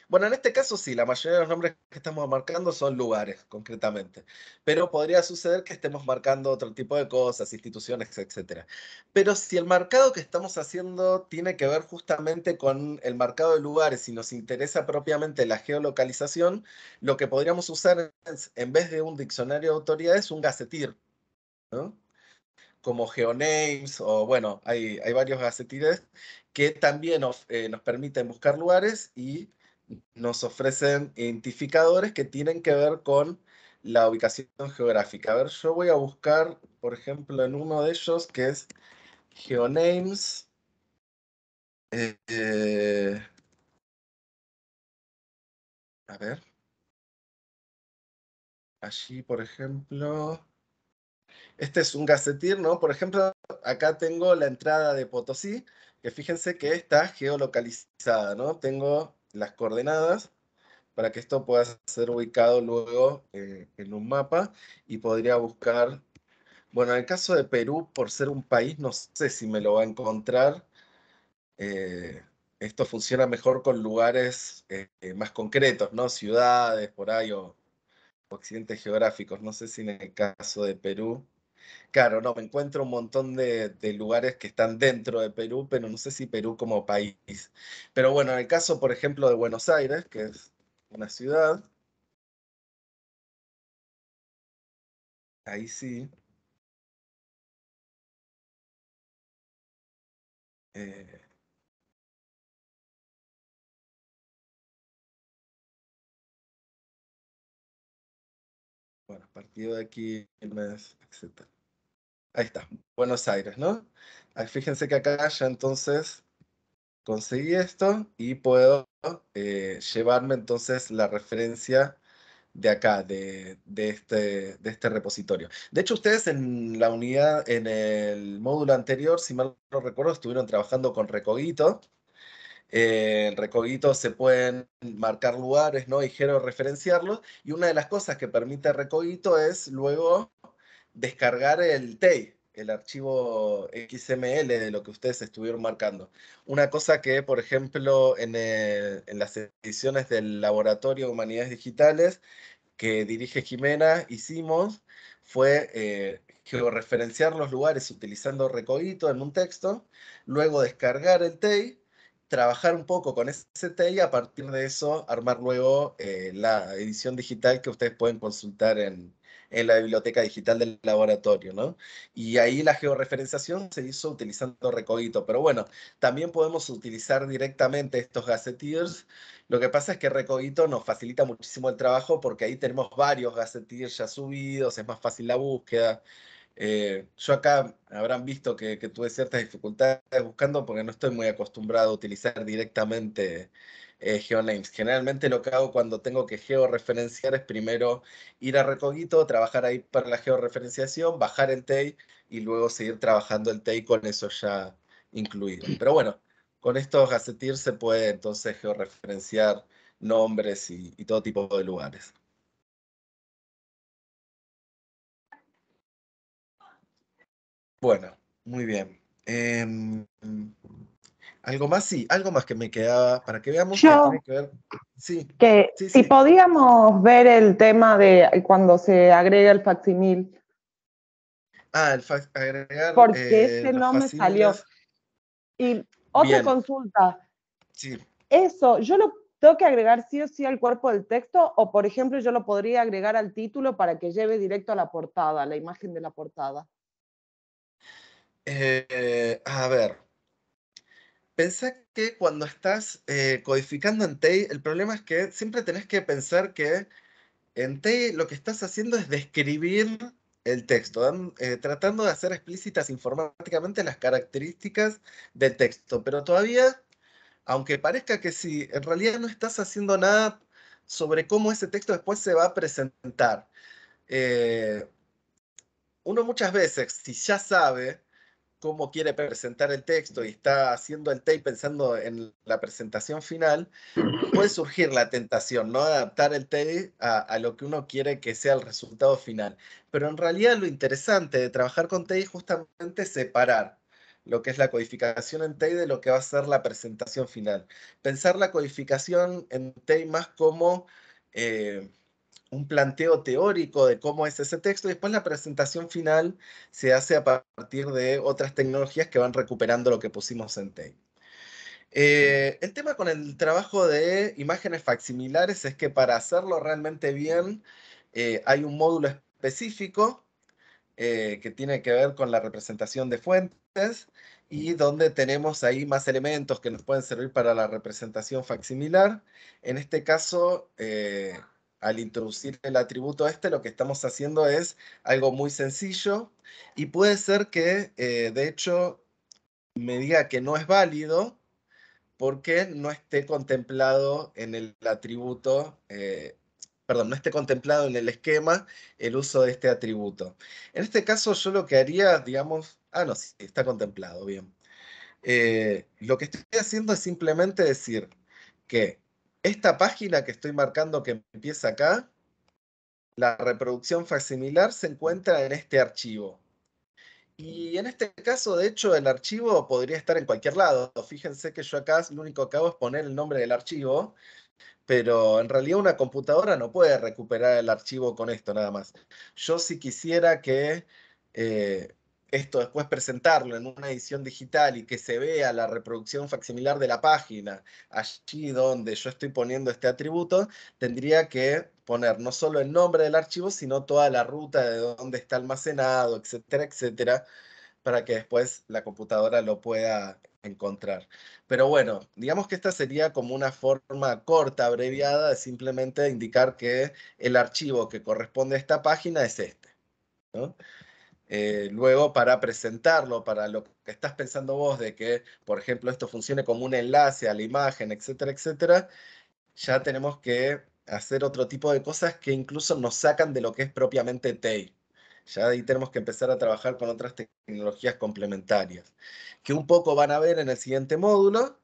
bueno, en este caso sí, la mayoría de los nombres que estamos marcando son lugares, concretamente. Pero podría suceder que estemos marcando otro tipo de cosas, instituciones, etcétera. Pero si el marcado que estamos haciendo tiene que ver justamente con el marcado de lugares y nos interesa propiamente la geolocalización, lo que podríamos usar es, en vez de un diccionario de autoridades, un gazetteer, ¿no? Como GeoNames o bueno, hay varios gacetires que también nos permiten buscar lugares y nos ofrecen identificadores que tienen que ver con la ubicación geográfica. A ver, yo voy a buscar, por ejemplo, en uno de ellos que es GeoNames. eh, a ver, allí, por ejemplo, este es un gazetteer, ¿no? Por ejemplo, acá tengo la entrada de Potosí, que fíjense que está geolocalizada, ¿no? Tengo las coordenadas para que esto pueda ser ubicado luego en un mapa y podría buscar, bueno, en el caso de Perú, por ser un país, no sé si me lo va a encontrar. eh, Esto funciona mejor con lugares más concretos, ¿no? Ciudades por ahí o accidentes geográficos. No sé si en el caso de Perú. Claro, no, me encuentro un montón de lugares que están dentro de Perú, pero no sé si Perú como país. Pero bueno, en el caso, por ejemplo, de Buenos Aires, que es una ciudad, ahí sí. eh, bueno, partido de aquí, etc. Ahí está, Buenos Aires, ¿no? Ahí fíjense que acá ya entonces conseguí esto y puedo llevarme entonces la referencia de acá, de este repositorio. De hecho, ustedes en la unidad, en el módulo anterior, si mal no recuerdo, estuvieron trabajando con Recogito. En Recogito se pueden marcar lugares, ¿no? Y georreferenciarlos. Y una de las cosas que permite Recogito es luego descargar el TEI, el archivo XML de lo que ustedes estuvieron marcando. Una cosa que, por ejemplo, en las ediciones del Laboratorio de Humanidades Digitales que dirige Jimena hicimos fue georreferenciar los lugares utilizando Recogito en un texto, luego descargar el TEI, trabajar un poco con ese TEI y a partir de eso armar luego la edición digital que ustedes pueden consultar en la biblioteca digital del laboratorio, ¿no? Y ahí la georreferenciación se hizo utilizando Recogito, pero bueno, también podemos utilizar directamente estos gazetteers. Lo que pasa es que Recogito nos facilita muchísimo el trabajo porque ahí tenemos varios gazetteers ya subidos, es más fácil la búsqueda. Yo acá habrán visto que tuve ciertas dificultades buscando porque no estoy muy acostumbrado a utilizar directamente GeoNames. Generalmente lo que hago cuando tengo que georreferenciar es primero ir a Recogito, trabajar ahí para la georreferenciación, bajar el TEI y luego seguir trabajando el TEI con eso ya incluido. Pero bueno, con estos gazetteers se puede entonces georreferenciar nombres y todo tipo de lugares. Bueno, muy bien. Algo más, sí, algo más que me quedaba para que veamos que Yo, tiene que ver. Sí, que sí, si sí. podíamos ver el tema de cuando se agrega el facsimil, Ah, agregar porque ese los no me salió. facsímiles. Y otra Bien, consulta, sí. eso, ¿yo lo tengo que agregar sí o sí al cuerpo del texto? O, por ejemplo, yo lo podría agregar al título para que lleve directo a la portada, a la imagen de la portada. A ver, pensá que cuando estás codificando en TEI, el problema es que siempre tenés que pensar que en TEI lo que estás haciendo es describir el texto, tratando de hacer explícitas informáticamente las características del texto, pero todavía, aunque parezca que sí, en realidad no estás haciendo nada sobre cómo ese texto después se va a presentar. Eh, Uno muchas veces, si ya sabe cómo quiere presentar el texto y está haciendo el tape pensando en la presentación final, puede surgir la tentación, ¿no? Adaptar el TEI a lo que uno quiere que sea el resultado final. Pero en realidad lo interesante de trabajar con TEI es justamente separar lo que es la codificación en TEI de lo que va a ser la presentación final. Pensar la codificación en TEI más como un planteo teórico de cómo es ese texto y después la presentación final se hace a partir de otras tecnologías que van recuperando lo que pusimos en TEI. El tema con el trabajo de imágenes facsimilares es que para hacerlo realmente bien hay un módulo específico que tiene que ver con la representación de fuentes y donde tenemos ahí más elementos que nos pueden servir para la representación facsimilar. En este caso, al introducir el atributo este, lo que estamos haciendo es algo muy sencillo y puede ser que, de hecho, me diga que no es válido porque no esté contemplado en el atributo, perdón, no esté contemplado en el esquema el uso de este atributo. En este caso yo lo que haría, digamos, no, sí, está contemplado, bien. Lo que estoy haciendo es simplemente decir que esta página que estoy marcando que empieza acá, la reproducción facsimilar se encuentra en este archivo. Y en este caso, de hecho, el archivo podría estar en cualquier lado. Fíjense que yo acá lo único que hago es poner el nombre del archivo, pero en realidad una computadora no puede recuperar el archivo con esto nada más. Yo si quisiera que eh, esto después presentarlo en una edición digital y que se vea la reproducción facsimilar de la página, allí donde yo estoy poniendo este atributo, tendría que poner no solo el nombre del archivo, sino toda la ruta de dónde está almacenado, etcétera, etcétera, para que después la computadora lo pueda encontrar. Pero bueno, digamos que esta sería como una forma corta, abreviada, de simplemente indicar que el archivo que corresponde a esta página es este, ¿no? luego para presentarlo, para lo que estás pensando vos, de que, por ejemplo, esto funcione como un enlace a la imagen, etcétera, etcétera, ya tenemos que hacer otro tipo de cosas que incluso nos sacan de lo que es propiamente TEI. Ya ahí tenemos que empezar a trabajar con otras tecnologías complementarias, que un poco van a ver en el siguiente módulo,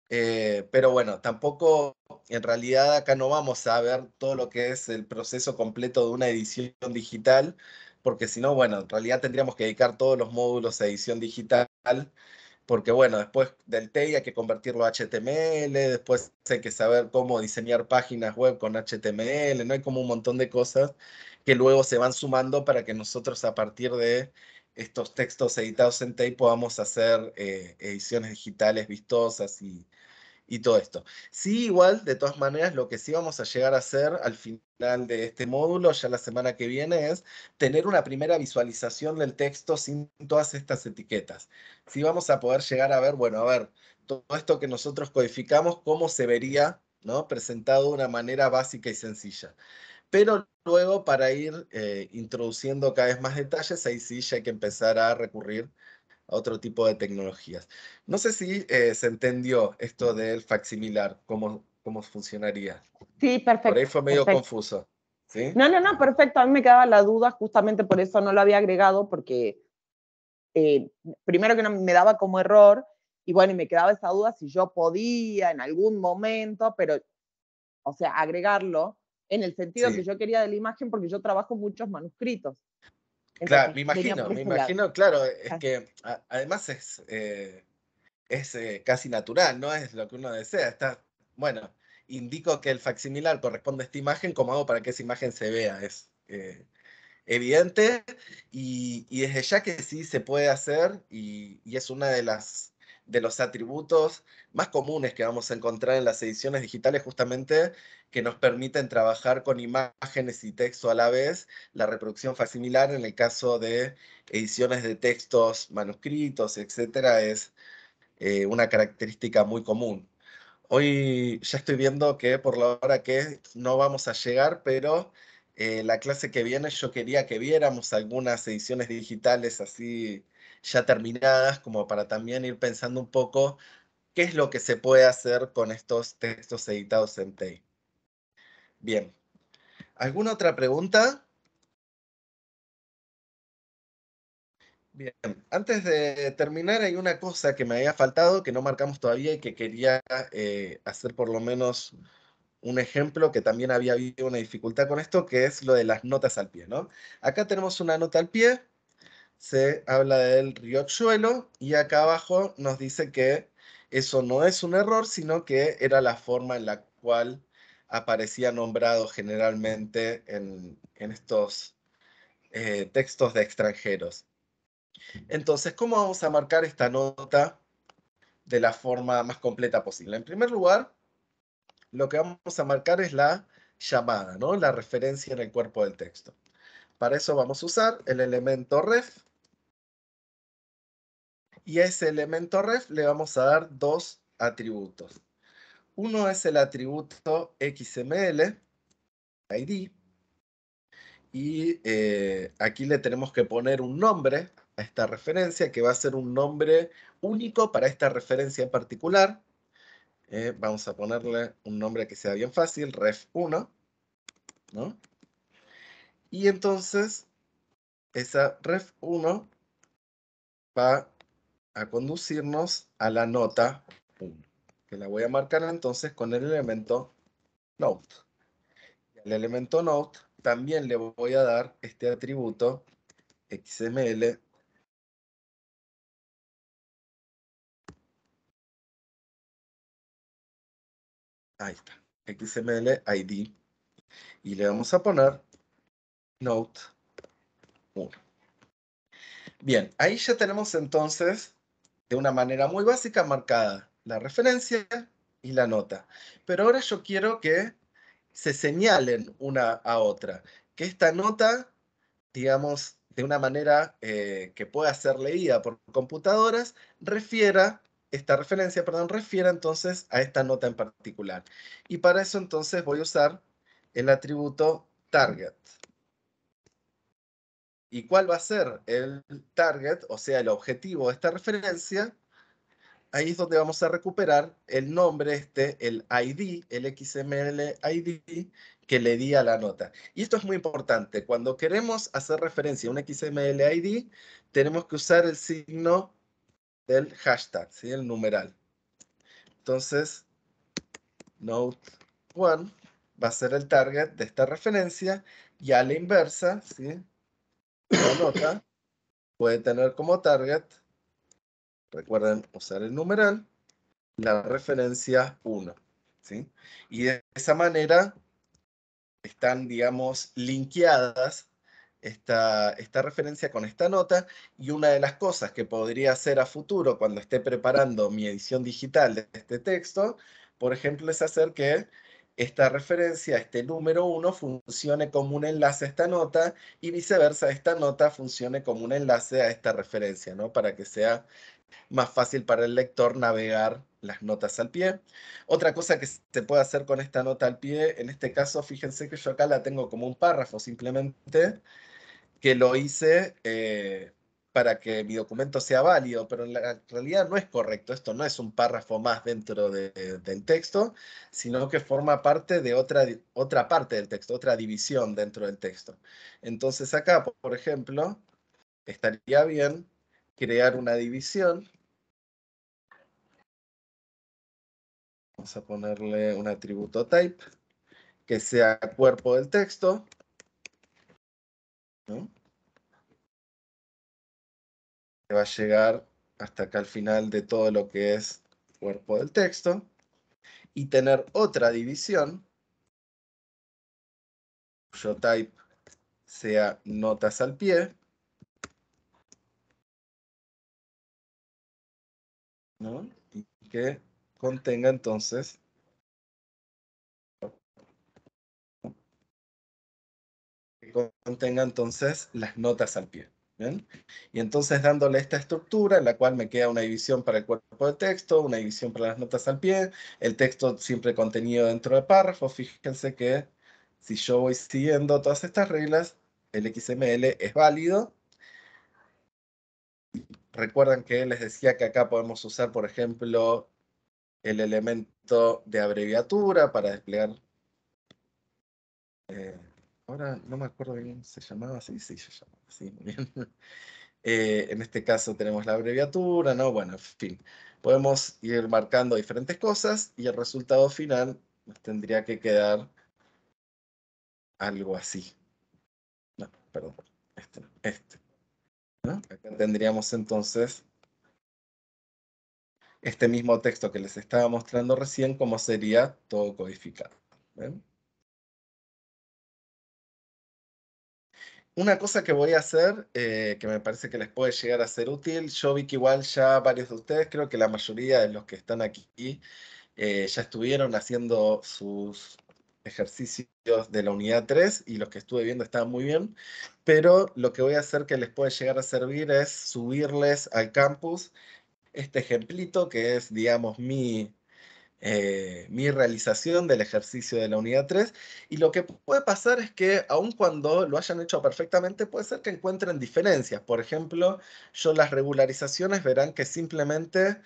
pero bueno, tampoco, en realidad acá no vamos a ver todo lo que es el proceso completo de una edición digital, porque si no, bueno, en realidad tendríamos que dedicar todos los módulos a edición digital, porque bueno, después del TEI hay que convertirlo a HTML, después hay que saber cómo diseñar páginas web con HTML, ¿no? Hay como un montón de cosas que luego se van sumando para que nosotros a partir de estos textos editados en TEI podamos hacer ediciones digitales vistosas y todo esto. Sí, igual, de todas maneras, lo que sí vamos a llegar a hacer al final de este módulo, ya la semana que viene, es tener una primera visualización del texto sin todas estas etiquetas. Sí vamos a poder llegar a ver, bueno, a ver, todo esto que nosotros codificamos, cómo se vería, ¿no? Presentado de una manera básica y sencilla. Pero luego, para ir introduciendo cada vez más detalles, ahí sí ya hay que empezar a recurrir a otro tipo de tecnologías. No sé si se entendió esto del facsimilar, cómo funcionaría. Sí, Por ahí perfecto, fue medio perfecto. confuso. ¿Sí? No, no, no, perfecto. A mí me quedaba la duda, justamente por eso no lo había agregado, porque primero que no me daba como error, y bueno, y me quedaba esa duda si yo podía en algún momento, pero, o sea, agregarlo en el sentido que Sí. yo quería de la imagen, porque yo trabajo muchos manuscritos. Claro, Entonces, venía por me ese lado. imagino, claro, es Ah, que además es casi natural, ¿no? Es lo que uno desea. Está, bueno, indico que el facsimilar corresponde a esta imagen, ¿cómo hago para que esa imagen se vea? Es evidente y desde ya que sí se puede hacer y es una de los atributos más comunes que vamos a encontrar en las ediciones digitales, justamente que nos permiten trabajar con imágenes y texto a la vez. La reproducción facsimilar en el caso de ediciones de textos manuscritos, etcétera, es una característica muy común. Hoy ya estoy viendo que por la hora que no vamos a llegar, pero la clase que viene yo quería que viéramos algunas ediciones digitales así ya terminadas, como para también ir pensando un poco qué es lo que se puede hacer con estos textos editados en TEI. Bien, ¿alguna otra pregunta? Bien, antes de terminar hay una cosa que me había faltado, que no marcamos todavía y que quería hacer por lo menos un ejemplo que también había habido una dificultad con esto, que es lo de las notas al pie, ¿no? Acá tenemos una nota al pie, se habla del riachuelo y acá abajo nos dice que eso no es un error, sino que era la forma en la cual aparecía nombrado generalmente en estos textos de extranjeros. Entonces, ¿cómo vamos a marcar esta nota de la forma más completa posible? En primer lugar, lo que vamos a marcar es la llamada, ¿no? La referencia en el cuerpo del texto. Para eso vamos a usar el elemento ref y a ese elemento ref le vamos a dar dos atributos. Uno es el atributo XML, ID, y aquí le tenemos que poner un nombre a esta referencia que va a ser un nombre único para esta referencia en particular. Vamos a ponerle un nombre que sea bien fácil, ref1, ¿no? Y entonces esa ref1 va a conducirnos a la nota 1, que la voy a marcar entonces con el elemento note. Al elemento note también le voy a dar este atributo XML. Ahí está, XML ID. Y le vamos a poner note 1. Bien, ahí ya tenemos entonces de una manera muy básica marcada la referencia y la nota. Pero ahora yo quiero que se señalen una a otra, que esta nota, digamos, de una manera que pueda ser leída por computadoras, esta referencia, perdón, refiera entonces a esta nota en particular. Y para eso entonces voy a usar el atributo target. ¿Y cuál va a ser el target, o sea, el objetivo de esta referencia? Ahí es donde vamos a recuperar el nombre el ID, el XML ID que le di a la nota. Y esto es muy importante. Cuando queremos hacer referencia a un XML ID, tenemos que usar el signo del hashtag, ¿sí? El numeral. Entonces, Note1 va a ser el target de esta referencia, y a la inversa, ¿sí? La nota puede tener como target, recuerden usar el numeral, la referencia 1, ¿sí? Y de esa manera están, digamos, linkeadas esta referencia con esta nota, y una de las cosas que podría hacer a futuro cuando esté preparando mi edición digital de este texto, por ejemplo, es hacer que esta referencia, este número 1, funcione como un enlace a esta nota, y viceversa, esta nota funcione como un enlace a esta referencia, ¿no? Para que sea más fácil para el lector navegar las notas al pie. Otra cosa que se puede hacer con esta nota al pie, en este caso, fíjense que yo acá la tengo como un párrafo simplemente, que lo hice para que mi documento sea válido, pero en la realidad no es correcto. Esto no es un párrafo más dentro del texto, sino que forma parte de otra parte del texto, otra división dentro del texto. Entonces acá, por ejemplo, estaría bien crear una división. Vamos a ponerle un atributo type que sea cuerpo del texto, ¿no? Que va a llegar hasta acá al final de todo lo que es cuerpo del texto, y tener otra división cuyo type sea notas al pie, ¿no? Y que contenga entonces las notas al pie. ¿Bien? Y entonces dándole esta estructura en la cual me queda una división para el cuerpo de texto, una división para las notas al pie, el texto siempre contenido dentro del párrafo. Fíjense que si yo voy siguiendo todas estas reglas, el XML es válido. Recuerdan que les decía que acá podemos usar, por ejemplo, el elemento de abreviatura para desplegar. Ahora no me acuerdo bien, ¿se llamaba así? Sí, se llamaba así, muy bien. En este caso tenemos la abreviatura, ¿no? Bueno, en fin. Podemos ir marcando diferentes cosas y el resultado final nos tendría que quedar algo así. No, perdón, este. ¿No? Acá tendríamos entonces este mismo texto que les estaba mostrando recién, como sería todo codificado. ¿Ven? Una cosa que voy a hacer, que me parece que les puede llegar a ser útil, yo vi que igual ya varios de ustedes, creo que la mayoría de los que están aquí, ya estuvieron haciendo sus ejercicios de la unidad 3, y los que estuve viendo estaban muy bien, pero lo que voy a hacer que les puede llegar a servir es subirles al campus este ejemplito que es, digamos, mi realización del ejercicio de la unidad 3, y lo que puede pasar es que aun cuando lo hayan hecho perfectamente, puede ser que encuentren diferencias. Por ejemplo, yo las regularizaciones verán que simplemente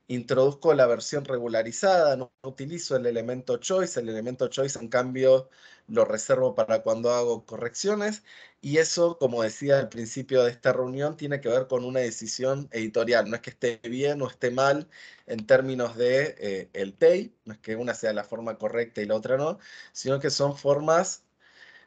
introduzco la versión regularizada, no utilizo el elemento choice. El elemento choice, en cambio, lo reservo para cuando hago correcciones, y eso, como decía al principio de esta reunión, tiene que ver con una decisión editorial. No es que esté bien o esté mal en términos de el TEI, no es que una sea la forma correcta y la otra no, sino que son formas,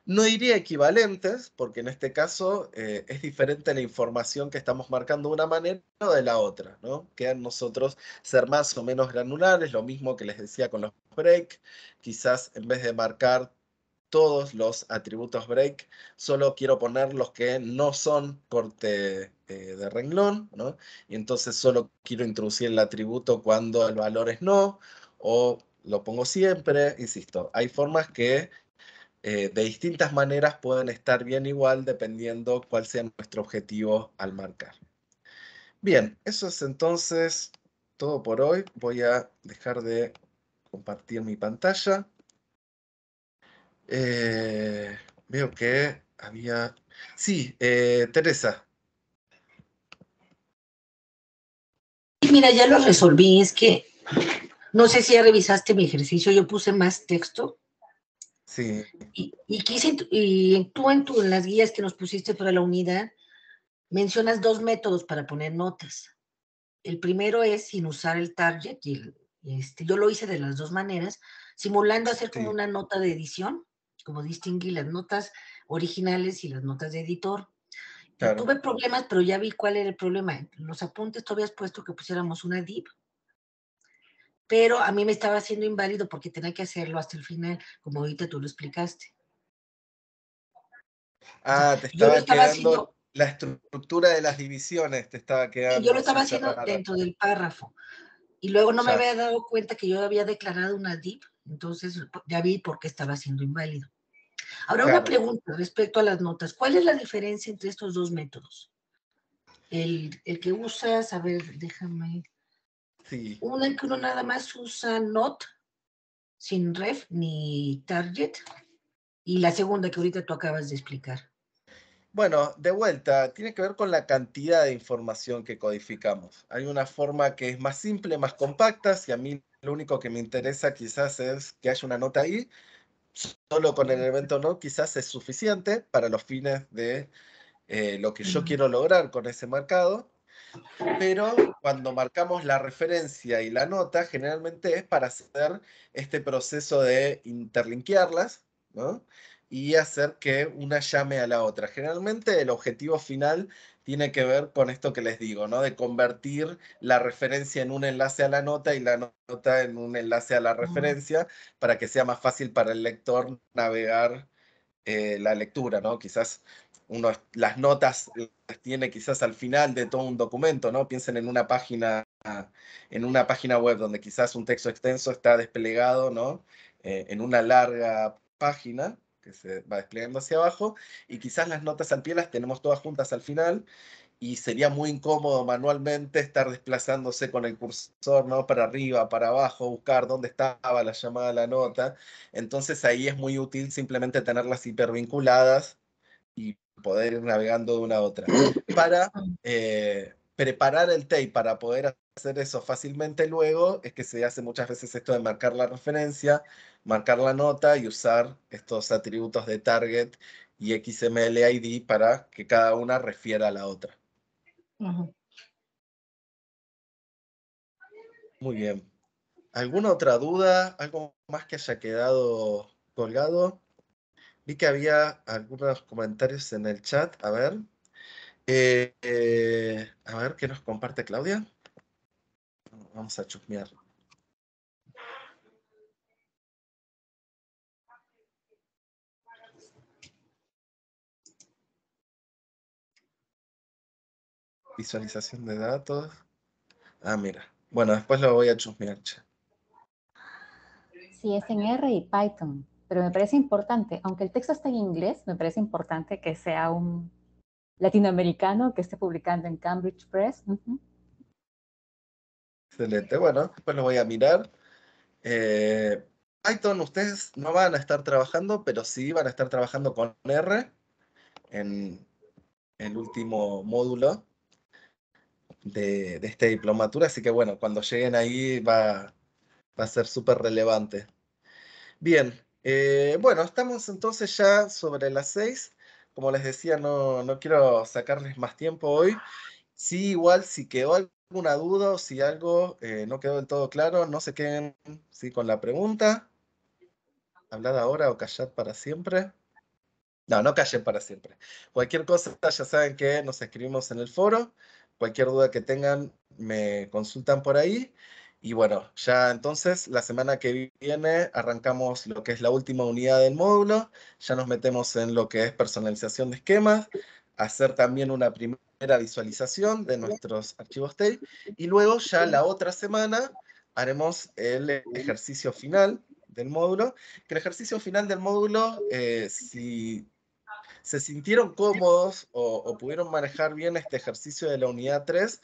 no diría equivalentes, porque en este caso es diferente la información que estamos marcando de una manera o de la otra, ¿no? Quedan nosotros ser más o menos granulares, lo mismo que les decía con los break. Quizás en vez de marcar todos los atributos break, solo quiero poner los que no son corte de renglón, ¿no? Y entonces solo quiero introducir el atributo cuando el valor es no, o lo pongo siempre. Insisto, hay formas que de distintas maneras pueden estar bien igual dependiendo cuál sea nuestro objetivo al marcar. Bien, eso es entonces todo por hoy. Voy a dejar de compartir mi pantalla. Veo que había... Sí, Teresa. Y mira, ya lo resolví, es que no sé si ya revisaste mi ejercicio, yo puse más texto Sí, y tú en las guías que nos pusiste para la unidad mencionas dos métodos para poner notas. El primero es sin usar el target, yo lo hice de las dos maneras, simulando hacer como sí, una nota de edición, como distinguir las notas originales y las notas de editor. Y claro. tuve problemas, pero ya vi cuál era el problema. En los apuntes tú habías puesto que pusiéramos una div, pero a mí me estaba haciendo inválido porque tenía que hacerlo hasta el final, como ahorita tú lo explicaste. O sea, Ah, te yo lo estaba estaba quedando, haciendo, la estructura de las divisiones te estaba y yo lo quedando estaba sucia, haciendo rara. dentro del párrafo. Y luego no me Ya, había dado cuenta que yo había declarado una div, entonces ya vi por qué estaba siendo inválido. Ahora, una claro. pregunta respecto a las notas. ¿Cuál es la diferencia entre estos dos métodos? El que usas, a ver, déjame. Sí. Una en que uno nada más usa not, sin ref ni target, y la segunda que ahorita tú acabas de explicar. Bueno, de vuelta, tiene que ver con la cantidad de información que codificamos. Hay una forma que es más simple, más compacta. Si a mí lo único que me interesa quizás es que haya una nota ahí, solo con el evento no quizás es suficiente para los fines de lo que yo quiero lograr con ese marcado. Pero cuando marcamos la referencia y la nota, generalmente es para hacer este proceso de interlinkearlas, ¿no? Y hacer que una llame a la otra. Generalmente el objetivo final tiene que ver con esto que les digo, ¿no? De convertir la referencia en un enlace a la nota y la nota en un enlace a la referencia para que sea más fácil para el lector navegar la lectura, ¿no? Quizás uno las notas las tiene quizás al final de todo un documento, ¿no? Piensen en una página web donde quizás un texto extenso está desplegado, ¿no? En una larga página que se va desplegando hacia abajo y quizás las notas al pie las tenemos todas juntas al final y sería muy incómodo manualmente estar desplazándose con el cursor, ¿no? Para arriba, para abajo, buscar dónde estaba la llamada a la nota. Entonces ahí es muy útil simplemente tenerlas hipervinculadas y poder ir navegando de una a otra. Para preparar el tape, para poder hacer eso fácilmente luego, es que se hace muchas veces esto de marcar la referencia, marcar la nota y usar estos atributos de target y XML ID para que cada una refiera a la otra. Muy bien. ¿Alguna otra duda? ¿Algo más que haya quedado colgado? Vi que había algunos comentarios en el chat. A ver, ¿qué nos comparte Claudia? Vamos a chusmear. Visualización de datos. Ah, mira. Bueno, después lo voy a chusmear. Che. Sí, es en R y Python, pero me parece importante, aunque el texto está en inglés, me parece importante que sea un latinoamericano que esté publicando en Cambridge Press. Excelente. Bueno, después lo voy a mirar. Python, ustedes no van a estar trabajando, pero sí van a estar trabajando con R en el último módulo de esta diplomatura, así que bueno, cuando lleguen ahí va a ser súper relevante. Bien, bueno, estamos entonces ya sobre las 6. Como les decía, no quiero sacarles más tiempo hoy. Sí, igual, si quedó alguna duda o si algo no quedó del todo claro, no se queden ¿sí? con la pregunta. Hablad ahora o callad para siempre. No, no callen para siempre. Cualquier cosa, ya saben que nos escribimos en el foro. Cualquier duda que tengan, me consultan por ahí. Y bueno, ya entonces la semana que viene arrancamos lo que es la última unidad del módulo. Ya nos metemos en lo que es personalización de esquemas, hacer también una primera visualización de nuestros archivos TAPE. Y luego ya la otra semana haremos el ejercicio final del módulo. Que el ejercicio final del módulo, si se sintieron cómodos o pudieron manejar bien este ejercicio de la unidad 3,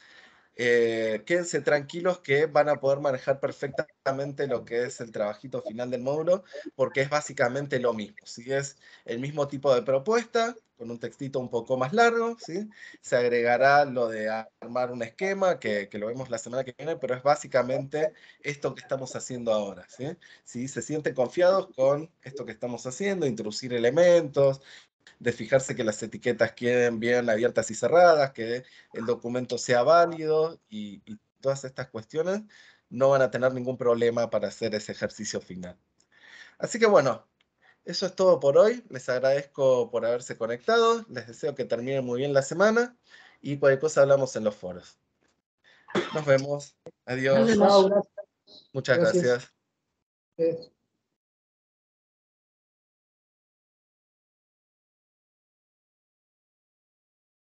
quédense tranquilos que van a poder manejar perfectamente lo que es el trabajito final del módulo, porque es básicamente lo mismo, ¿sí? Es el mismo tipo de propuesta, con un textito un poco más largo, ¿sí? Se agregará lo de armar un esquema, que lo vemos la semana que viene, pero es básicamente esto que estamos haciendo ahora, ¿sí? Si se sienten confiados con esto que estamos haciendo, introducir elementos, de fijarse que las etiquetas queden bien abiertas y cerradas, que el documento sea válido y todas estas cuestiones, no van a tener ningún problema para hacer ese ejercicio final. Así que bueno, eso es todo por hoy. Les agradezco por haberse conectado. Les deseo que terminen muy bien la semana y cualquier cosa hablamos en los foros. Nos vemos. Nos Adiós. vemos. Chao, gracias. Muchas Gracias. gracias.